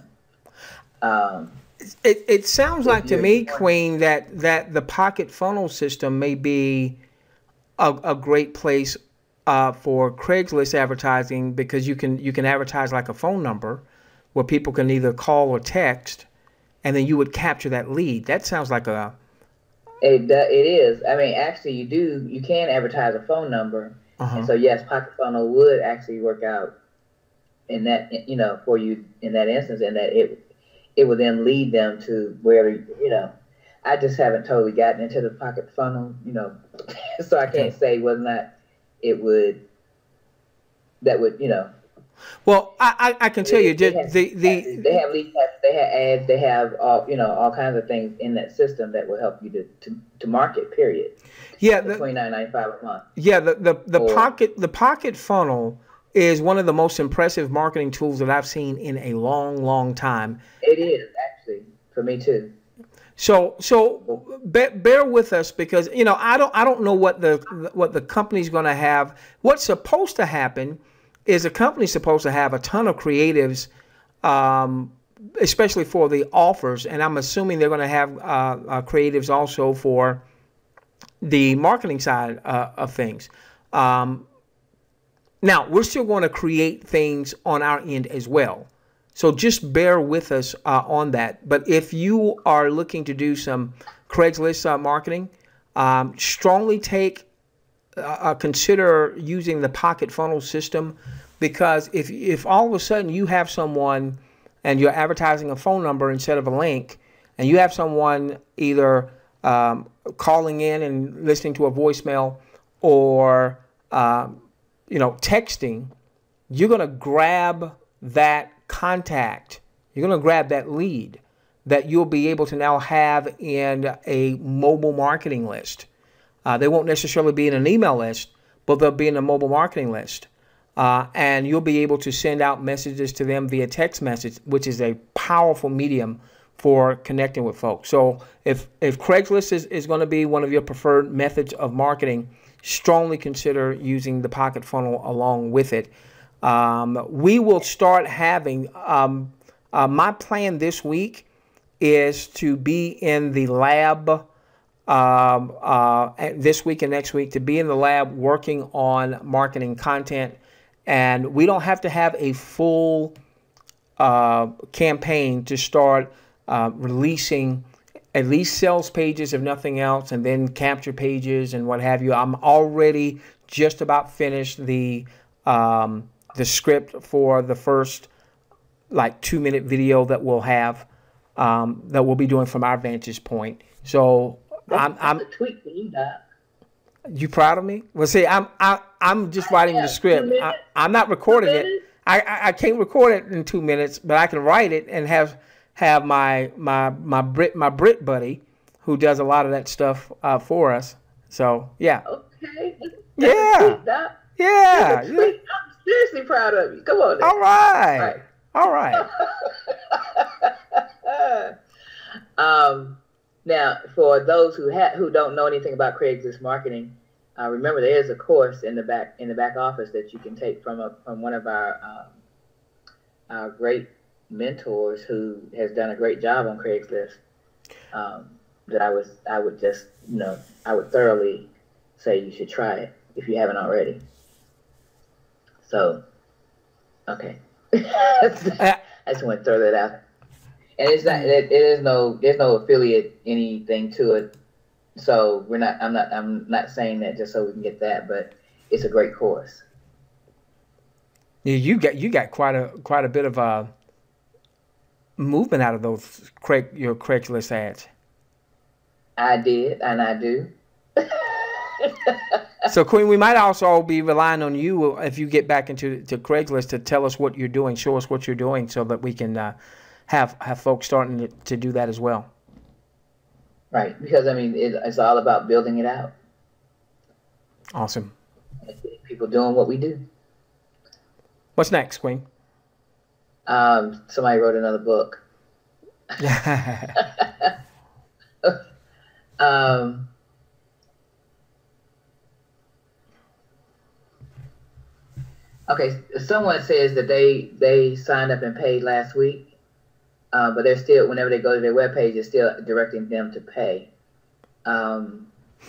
It sounds like to me, Queen, that the pocket funnel system may be a great place for Craigslist advertising, because you can advertise like a phone number where people can either call or text, and then you would capture that lead. That sounds like a... It is. I mean, actually, you can advertise a phone number, and so yes, pocket funnel would actually work out in that, for you in that instance, and that it would then lead them to where, I just haven't totally gotten into the pocket funnel, so I can't say whether or not that would. Well, I can tell you, they have lead capture, they have ads, they have all kinds of things in that system that will help you to market. Period. Yeah, $29.95 a month. Yeah, the pocket funnel is one of the most impressive marketing tools that I've seen in a long time. It is, actually, for me too. So bear with us, because I don't know what the company's going to have. What's supposed to happen is a company's supposed to have a ton of creatives, especially for the offers, and I'm assuming they're going to have creatives also for the marketing side of things. Now, we're still going to create things on our end as well. So just bear with us on that. But if you are looking to do some Craigslist marketing, strongly consider using the pocket funnel system, because if all of a sudden you have someone and you're advertising a phone number instead of a link, and you have someone either calling in and listening to a voicemail or texting, you're going to grab that contact, you're going to grab that lead that you'll be able to now have in a mobile marketing list. They won't necessarily be in an email list, but they'll be in a mobile marketing list. And you'll be able to send out messages to them via text message, which is a powerful medium for connecting with folks. So if Craigslist is going to be one of your preferred methods of marketing, strongly consider using the pocket funnel along with it. We will start having, my plan this week is to be in the lab this week and next week, to be in the lab working on marketing content. And we don't have to have a full campaign to start releasing at least sales pages, if nothing else, and then capture pages and what have you. I'm already just about finished the script for the first 2-minute video that we'll have, that we'll be doing from our vantage point. So I'm a tweak for you, Doc. You proud of me? Well, see, I'm just writing the script. I'm not recording it. I can't record it in 2 minutes, but I can write it and have my Brit buddy who does a lot of that stuff for us. So yeah. Okay. Yeah. Yeah. I'm seriously proud of you. Come on. Then. All right. All right. Now, for those who don't know anything about Craigslist marketing, remember there is a course in the back office that you can take from one of our great mentors who has done a great job on Craigslist. That I would thoroughly say you should try it if you haven't already. So, okay, I just want to throw that out. And there's no affiliate anything to it. So I'm not saying that just so we can get that, but it's a great course. You got quite a bit of movement out of those your Craigslist ads. I did, and I do. So, Queen, we might also be relying on you if you get back into Craigslist to tell us what you're doing, show us what you're doing, so that we can have folks starting to do that as well. Right, because I mean, it's all about building it out. Awesome. People doing what we do. What's next, Queen? Somebody wrote another book. Okay, someone says that they signed up and paid last week, but they're still, whenever they go to their webpage, it's still directing them to pay.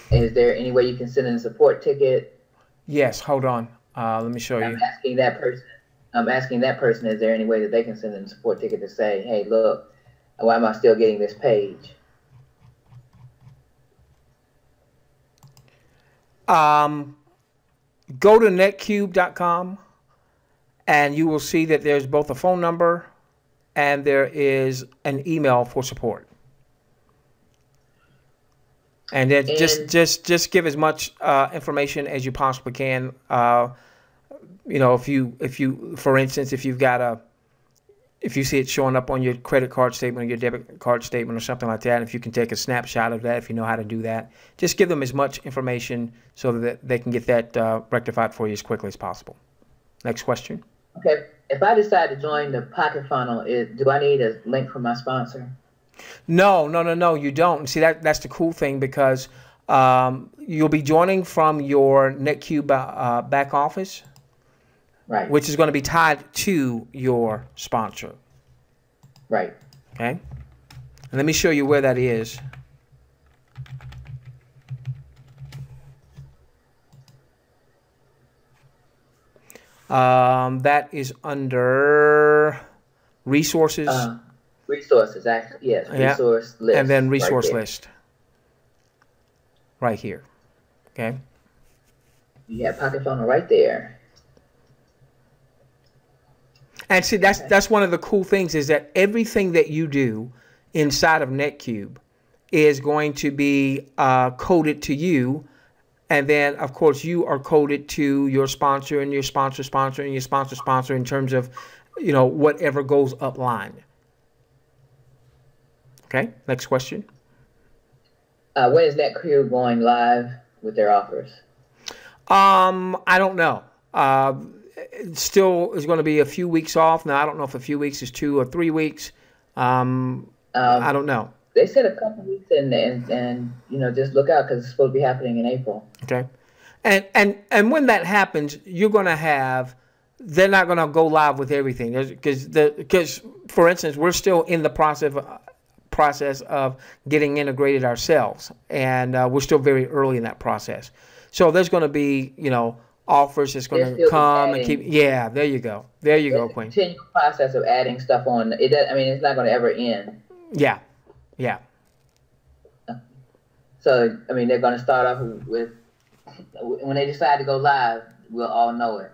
Is there any way you can send in a support ticket? Yes, hold on. Let me show you. I'm asking that person, is there any way that they can send in a support ticket to say, hey, look, why am I still getting this page? Go to netcube.com and you will see that there's both a phone number and there is an email for support. And then just give as much information as you possibly can. You know, if you for instance, if you see it showing up on your credit card statement or your debit card statement or something like that, if you can take a snapshot of that, if you know how to do that, just give them as much information so that they can get that rectified for you as quickly as possible. Next question. Okay. If I decide to join the Pocket Funnel, do I need a link from my sponsor? No, you don't. See, that's the cool thing, because you'll be joining from your NetQube back office, right, which is going to be tied to your sponsor. Right. Okay. And let me show you where that is. That is under resources. Resources, actually, yes. Resource list. And then resource list. Right here. Okay. You have Pocket Funnel right there. And see, that's one of the cool things, is that everything that you do inside of NetQube is going to be coded to you. And then, of course, you are coded to your sponsor and your sponsor and your sponsor in terms of, you know, whatever goes upline. Okay, next question. When is NetQube going live with their offers? I don't know. It still is going to be a few weeks off. Now, I don't know if a few weeks is 2 or 3 weeks. I don't know. They said a couple weeks, and you know, just look out, because it's supposed to be happening in April. Okay, and when that happens, you're going to have. They're not going to go live with everything, because for instance, we're still in the process of getting integrated ourselves, and we're still very early in that process. So there's going to be, you know, offers that's going to come and keep. Yeah, there you go. There you go, Queen. Continual process of adding stuff on. It does, I mean, it's not going to ever end. Yeah. Yeah. So, I mean, they're going to start off with, when they decide to go live, we'll all know it.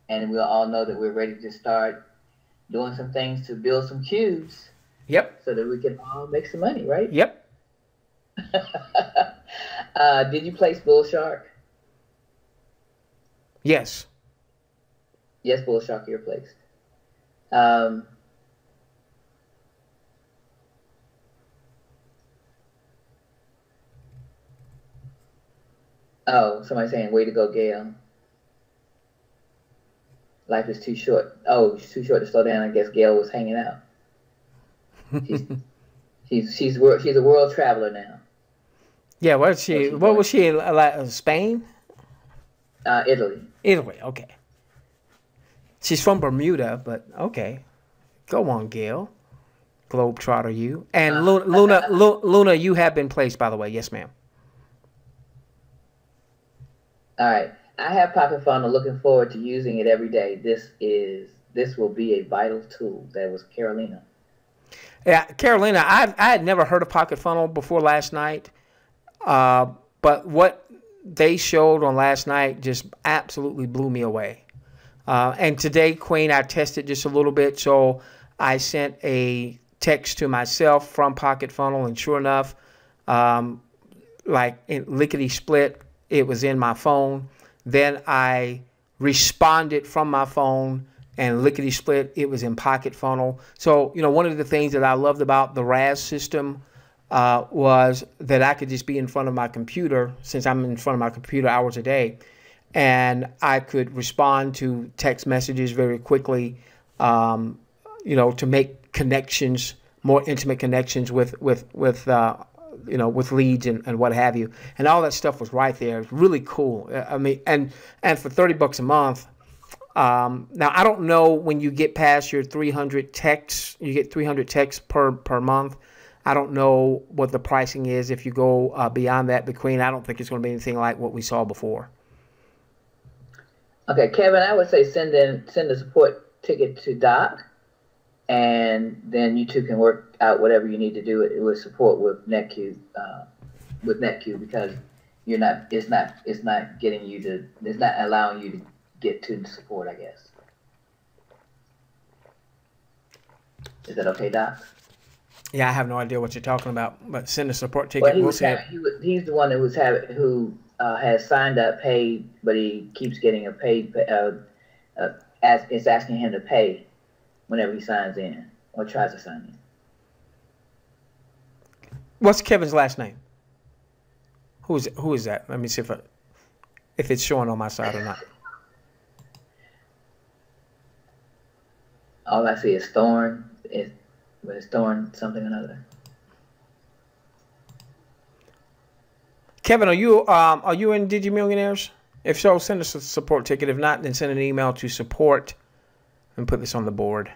And we'll all know that we're ready to start doing some things to build some cubes. Yep. So that we can all make some money, right? Yep. Did you place Bull Shark? Yes. Yes, Bull Shark, you're placed. Oh, somebody's saying, way to go, Gail. Life is too short. Oh, it's too short to slow down. I guess Gail was hanging out. She's a world traveler now. Yeah, what was she in Spain? Italy. Italy, okay. She's from Bermuda, but okay. Go on, Gail. Globetrotter, you. And Luna, you have been placed, by the way. Yes, ma'am. All right. I have Pocket Funnel, looking forward to using it every day. This will be a vital tool. That was Carolina. Yeah, Carolina, I had never heard of Pocket Funnel before last night. But what they showed on last night just absolutely blew me away. And today, Queen, I tested just a little bit. So I sent a text to myself from Pocket Funnel, and sure enough, like in lickety split, it was in my phone. Then I responded from my phone, and lickety split, it was in Pocket Funnel. So, you know, one of the things that I loved about the RAS system was that I could just be in front of my computer, since I'm in front of my computer hours a day, and I could respond to text messages very quickly, you know, to make connections, more intimate connections with you know, with leads and what have you. And all that stuff was right there. It's really cool. I mean, and for $30 a month. Now, I don't know when you get past your 300 texts, you get 300 texts per month. I don't know what the pricing is if you go beyond that. But Queen, I don't think it's going to be anything like what we saw before. Okay, Kevin, I would say send a support ticket to Doc, and then you two can work out whatever you need to do with support with NetQube, because it's not allowing you to get to the support, I guess. Is that okay, Doc? Yeah, I have no idea what you're talking about, but send a support ticket. Well, he's the one who has signed up, paid, but he keeps getting a paid. It's asking him to pay whenever he signs in or tries to sign in. What's Kevin's last name? Who is that? Let me see if it's showing on my side or not. All I see is Thorn. It's Thorn something or another. Kevin, are you in Digi Millionaires? If so, send us a support ticket. If not, then send an email to support and put this on the board.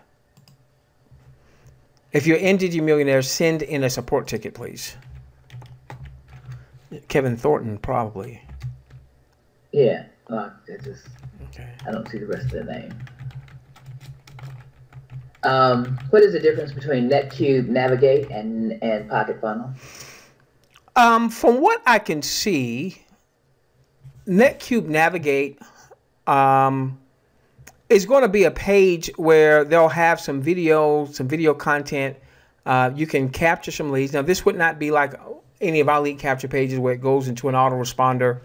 If you're in Digi Millionaires, send in a support ticket, please. Kevin Thornton, probably. Yeah. Okay. I don't see the rest of the name. What is the difference between NetQube Navigate and Pocket Funnel? From what I can see, NetQube Navigate is going to be a page where they'll have some video content. You can capture some leads. Now, this would not be like any of our lead capture pages where it goes into an autoresponder,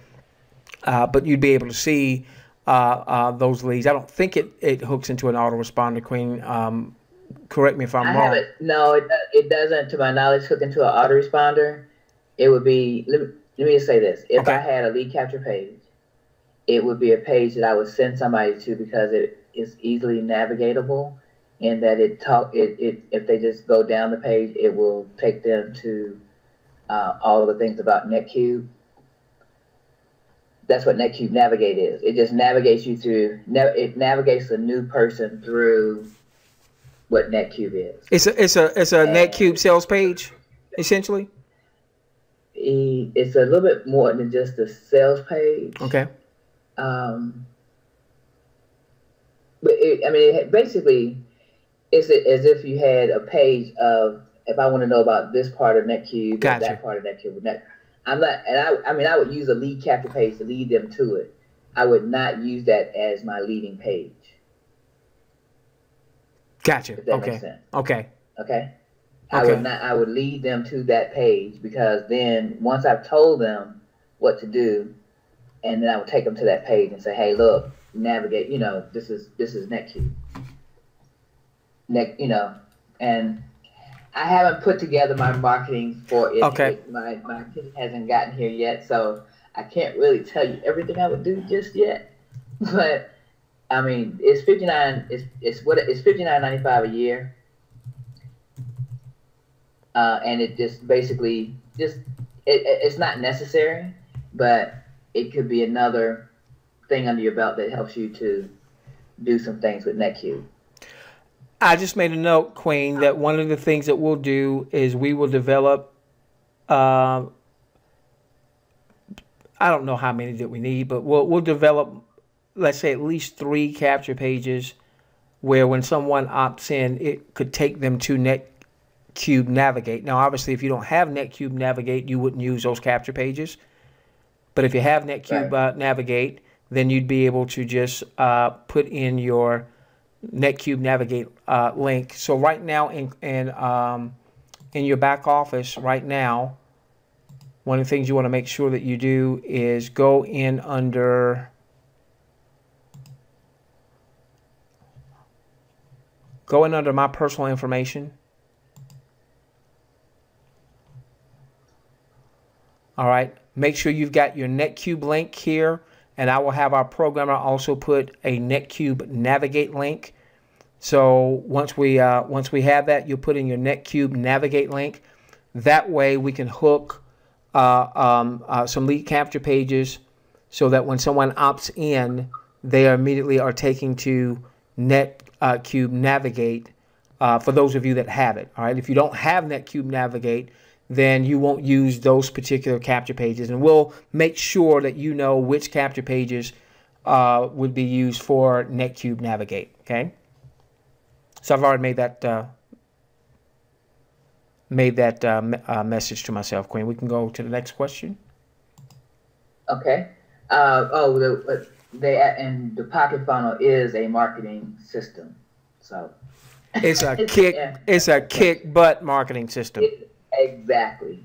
but you'd be able to see those leads. I don't think it hooks into an autoresponder, Queen. Correct me if I'm wrong. No, it doesn't, to my knowledge, hook into an autoresponder. It would be, let me just say this. If I had a lead capture page, it would be a page that I would send somebody to because it is easily navigatable, and that if they just go down the page, it will take them to all of the things about NetQube. That's what NetQube Navigate is. It just navigates you through. It navigates the new person through what NetQube is. It's a NetQube sales page, essentially. It's a little bit more than just a sales page. Okay. But basically, it's as if you had a page of, if I want to know about this part of NetQube, gotcha, that part of NetQube. I would use a lead capture page to lead them to it. I would not use that as my leading page. Gotcha. If that makes sense. Okay. Okay. I would lead them to that page, because then once I've told them what to do, and then I would take them to that page and say, hey, look, navigate, this is NetQube. And I haven't put together my marketing for it. Okay. My kid hasn't gotten here yet, so I can't really tell you everything I would do just yet. But I mean, it's $59.95 a year. And it just basically it's not necessary, but it could be another thing under your belt that helps you to do some things with NetQube. I just made a note, Queen, that one of the things that we'll do is we will develop, I don't know how many that we need, but we'll develop, let's say, at least 3 capture pages where when someone opts in, it could take them to NetQube Navigate. Now, obviously, if you don't have NetQube Navigate, you wouldn't use those capture pages. But if you have NetQube Navigate, then you'd be able to just put in your NetQube Navigate link. So right now in your back office right now, one of the things you want to make sure that you do is go in under my personal information. All right, make sure you've got your NetQube link here, and I will have our programmer also put a NetQube Navigate link. So once we have that, you'll put in your NetQube Navigate link. That way we can hook some lead capture pages so that when someone opts in, they immediately are taken to NetQube Navigate for those of you that have it. All right, if you don't have NetQube Navigate, then you won't use those particular capture pages, and we'll make sure that you know which capture pages would be used for NetQube Navigate. Okay, so I've already made that message to myself, Queen. We can go to the next question. Okay. And the Pocket Funnel is a marketing system, so it's a kick butt marketing system. Exactly.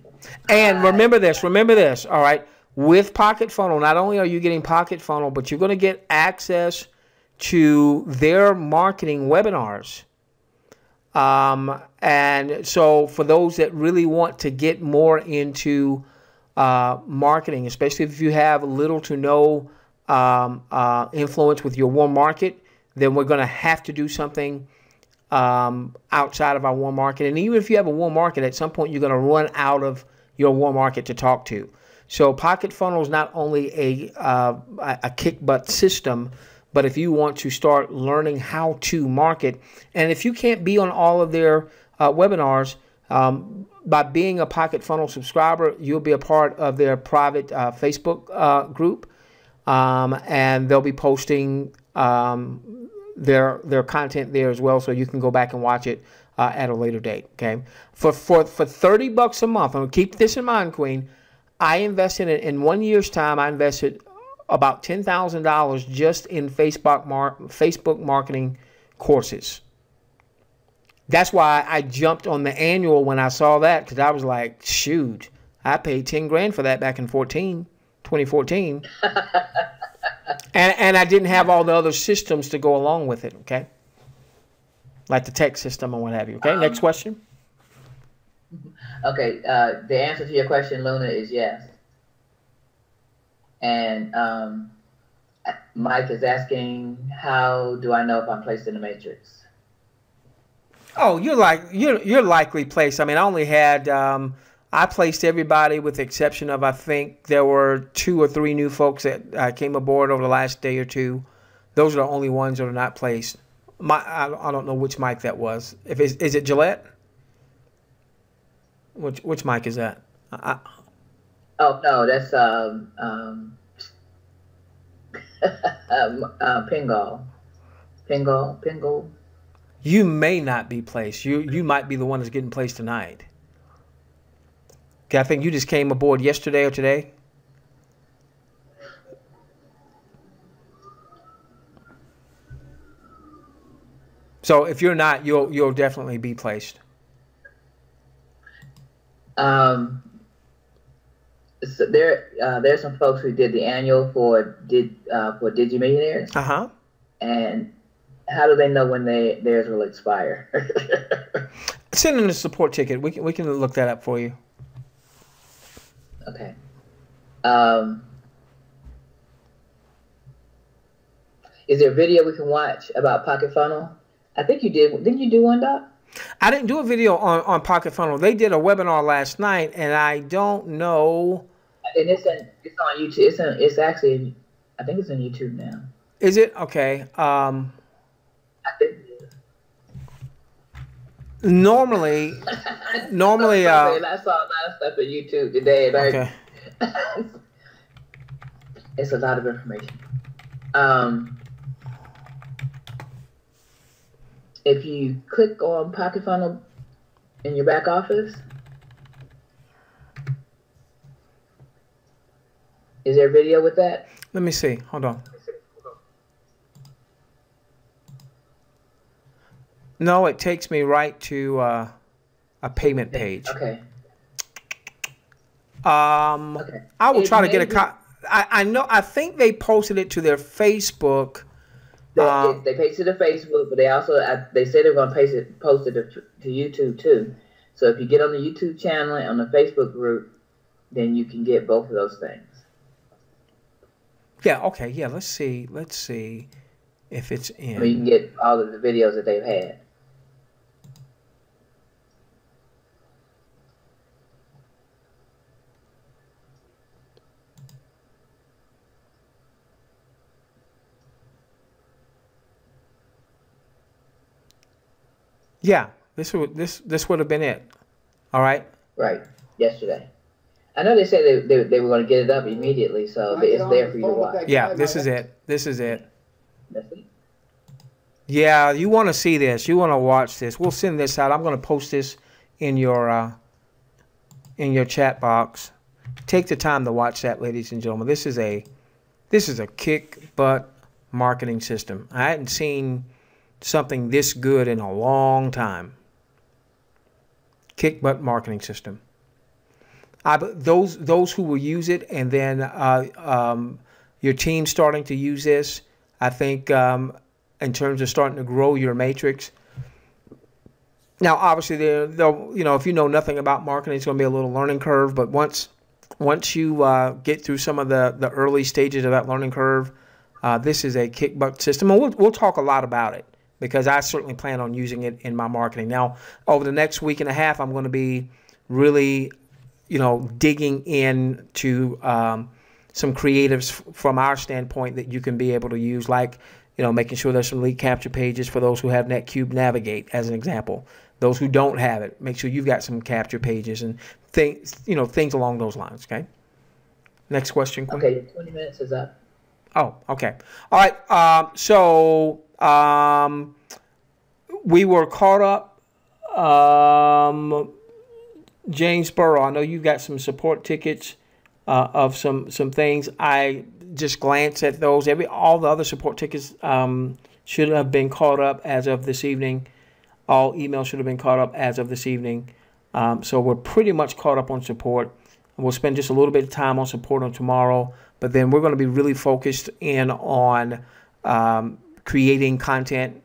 And remember this, all right? With Pocket Funnel, not only are you getting Pocket Funnel, but you're going to get access to their marketing webinars. And so for those that really want to get more into marketing, especially if you have little to no influence with your warm market, then we're going to have to do something outside of our warm market. And even if you have a warm market, at some point you're going to run out of your warm market to talk to. So Pocket Funnel is not only a kick butt system, but if you want to start learning how to market, and if you can't be on all of their webinars, by being a Pocket Funnel subscriber, you'll be a part of their private Facebook group, and they'll be posting their content there as well, so you can go back and watch it at a later date. Okay, for $30 a month, and keep this in mind, Queen. I invested in 1 year's time. I invested about $10,000 just in Facebook marketing courses. That's why I jumped on the annual when I saw that, because I was like, shoot, I paid 10 grand for that back in 2014. And I didn't have all the other systems to go along with it, okay? Like the tech system and what have you, okay? Next question. Okay, the answer to your question, Luna, is yes. And Mike is asking, how do I know if I'm placed in the matrix? Oh, you're likely placed. I mean, I only had I placed everybody with the exception of, I think there were 2 or 3 new folks that came aboard over the last day or two. Those are the only ones that are not placed. I don't know which mic that was. Is it Gillette? Which mic is that? Oh no, that's Pingle. You may not be placed. You might be the one that's getting placed tonight. Okay, I think you just came aboard yesterday or today. So if you're not, you'll definitely be placed. So there's some folks who did the annual for Digi Millionaires. And how do they know when theirs will expire? Send in a support ticket. We can look that up for you. Okay. Is there a video we can watch about Pocket Funnel? I think you did. Didn't you do one, Doc? I didn't do a video on Pocket Funnel. They did a webinar last night, and I don't know. And it's on YouTube. It's actually, I think it's on YouTube now. Is it? Okay. I think it is. Normally, I saw a lot of stuff on YouTube today, and okay. It's a lot of information. If you click on Pocket Funnel in your back office, is there a video with that? Let me see. Hold on. No, it takes me right to a payment page. Okay. Okay. I will try to get a I know. I think they posted it to their Facebook. They pasted it to Facebook, but they also they said they're going to post it to YouTube too. So if you get on the YouTube channel and on the Facebook group, then you can get both of those things. Yeah. Okay. Yeah. Let's see. Let's see if it's in. I mean, you can get all of the videos that they've had. Yeah. This would have been it. All right. Right. Yesterday. I know they said they were going to get it up immediately, so it's there for you to watch. Yeah. This is it. This is it. That's it. Yeah, you want to see this. You want to watch this. We'll send this out. I'm going to post this in your chat box. Take the time to watch that, ladies and gentlemen. This is a kick butt marketing system. I hadn't seen something this good in a long time. Kick butt marketing system. Those who will use it, and then your team starting to use this, I think in terms of starting to grow your matrix. Now, obviously, they'll if you know nothing about marketing, it's going to be a little learning curve. But once you get through some of the early stages of that learning curve, this is a kick butt system, and we'll talk a lot about it because I certainly plan on using it in my marketing. Now, over the next week and a half, I'm going to be really digging into some creatives from our standpoint that you can be able to use, like making sure there's some lead capture pages for those who have NetQube Navigate, as an example. Those who don't have it, make sure you've got some capture pages and things along those lines. Okay. Next question. Quinn. Okay, 20 minutes is up. Oh, okay. All right. So we were caught up. James Burrow, I know you've got some support tickets of some things. I just glanced at those. All the other support tickets should have been caught up as of this evening. All emails should have been caught up as of this evening. So we're pretty much caught up on support. And we'll spend just a little bit of time on support on tomorrow. But then we're going to be really focused in on creating content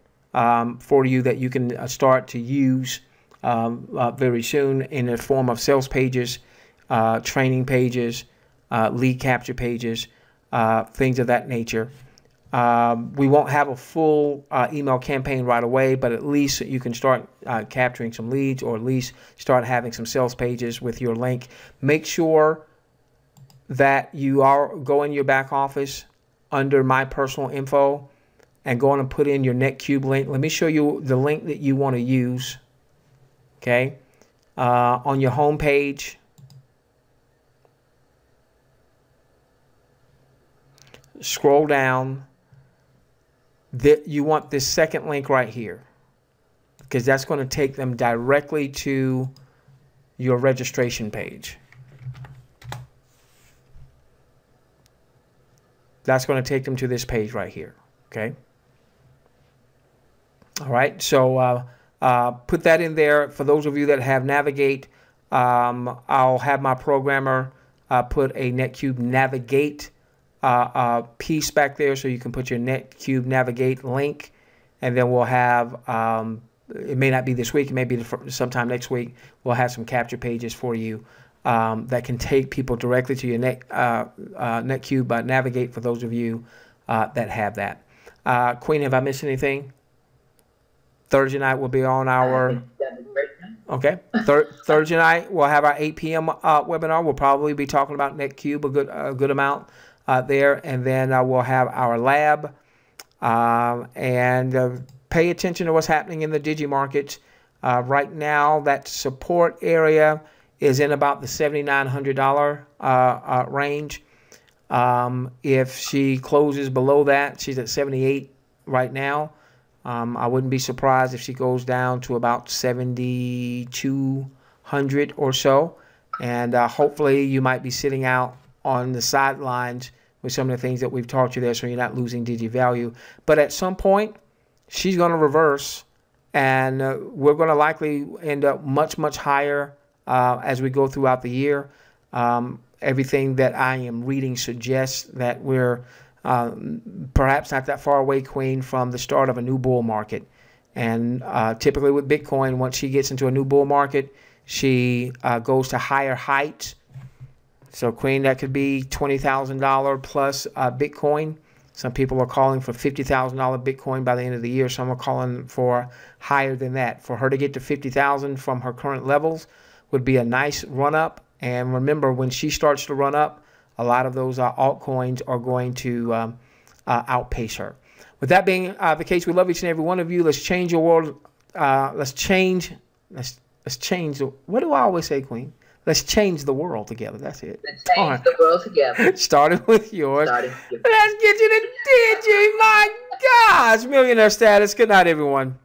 for you that you can start to use very soon in the form of sales pages, training pages, lead capture pages, things of that nature. We won't have a full email campaign right away, but at least you can start capturing some leads, or at least start having some sales pages with your link. Make sure that you go in your back office under my personal info and go on and put in your NetQube link. Let me show you the link that you want to use. Okay, on your home page, scroll down. You want this second link right here, because that's going to take them directly to your registration page. That's going to take them to this page right here. Okay. All right. So put that in there. For those of you that have Navigate, I'll have my programmer put a NetQube Navigate piece back there, so you can put your NetQube Navigate link, and then we'll have, it may not be this week, it may be sometime next week, we'll have some capture pages for you that can take people directly to your NetQube Navigate, for those of you that have that. Queen, have I missed anything? Thursday night will be on our... Okay. Thursday night we'll have our 8 p.m. webinar. We'll probably be talking about NetQube a good amount there, and then we'll have our lab, and pay attention to what's happening in the Digi markets. Right now, that support area is in about the $7,900 range. If she closes below that, she's at 78 right now. I wouldn't be surprised if she goes down to about 7,200 or so. And hopefully you might be sitting out on the sidelines with some of the things that we've taught you there, so you're not losing Digi value. But at some point, she's going to reverse, and we're going to likely end up much, much higher as we go throughout the year. Everything that I am reading suggests that we're perhaps not that far away, Queen, from the start of a new bull market. And typically with Bitcoin, once she gets into a new bull market, she goes to higher heights. So, Queen, that could be $20,000 plus Bitcoin. Some people are calling for $50,000 Bitcoin by the end of the year. Some are calling for higher than that. For her to get to $50,000 from her current levels would be a nice run up. And remember, when she starts to run up, a lot of those altcoins are going to outpace her. With that being the case, we love each and every one of you. Let's change your world. Let's change. What do I always say, Queen? Let's change the world together. That's it. Let's change the world together. Starting with yours. Starting with yours. Let's get you to Digi. My gosh, millionaire status. Good night, everyone.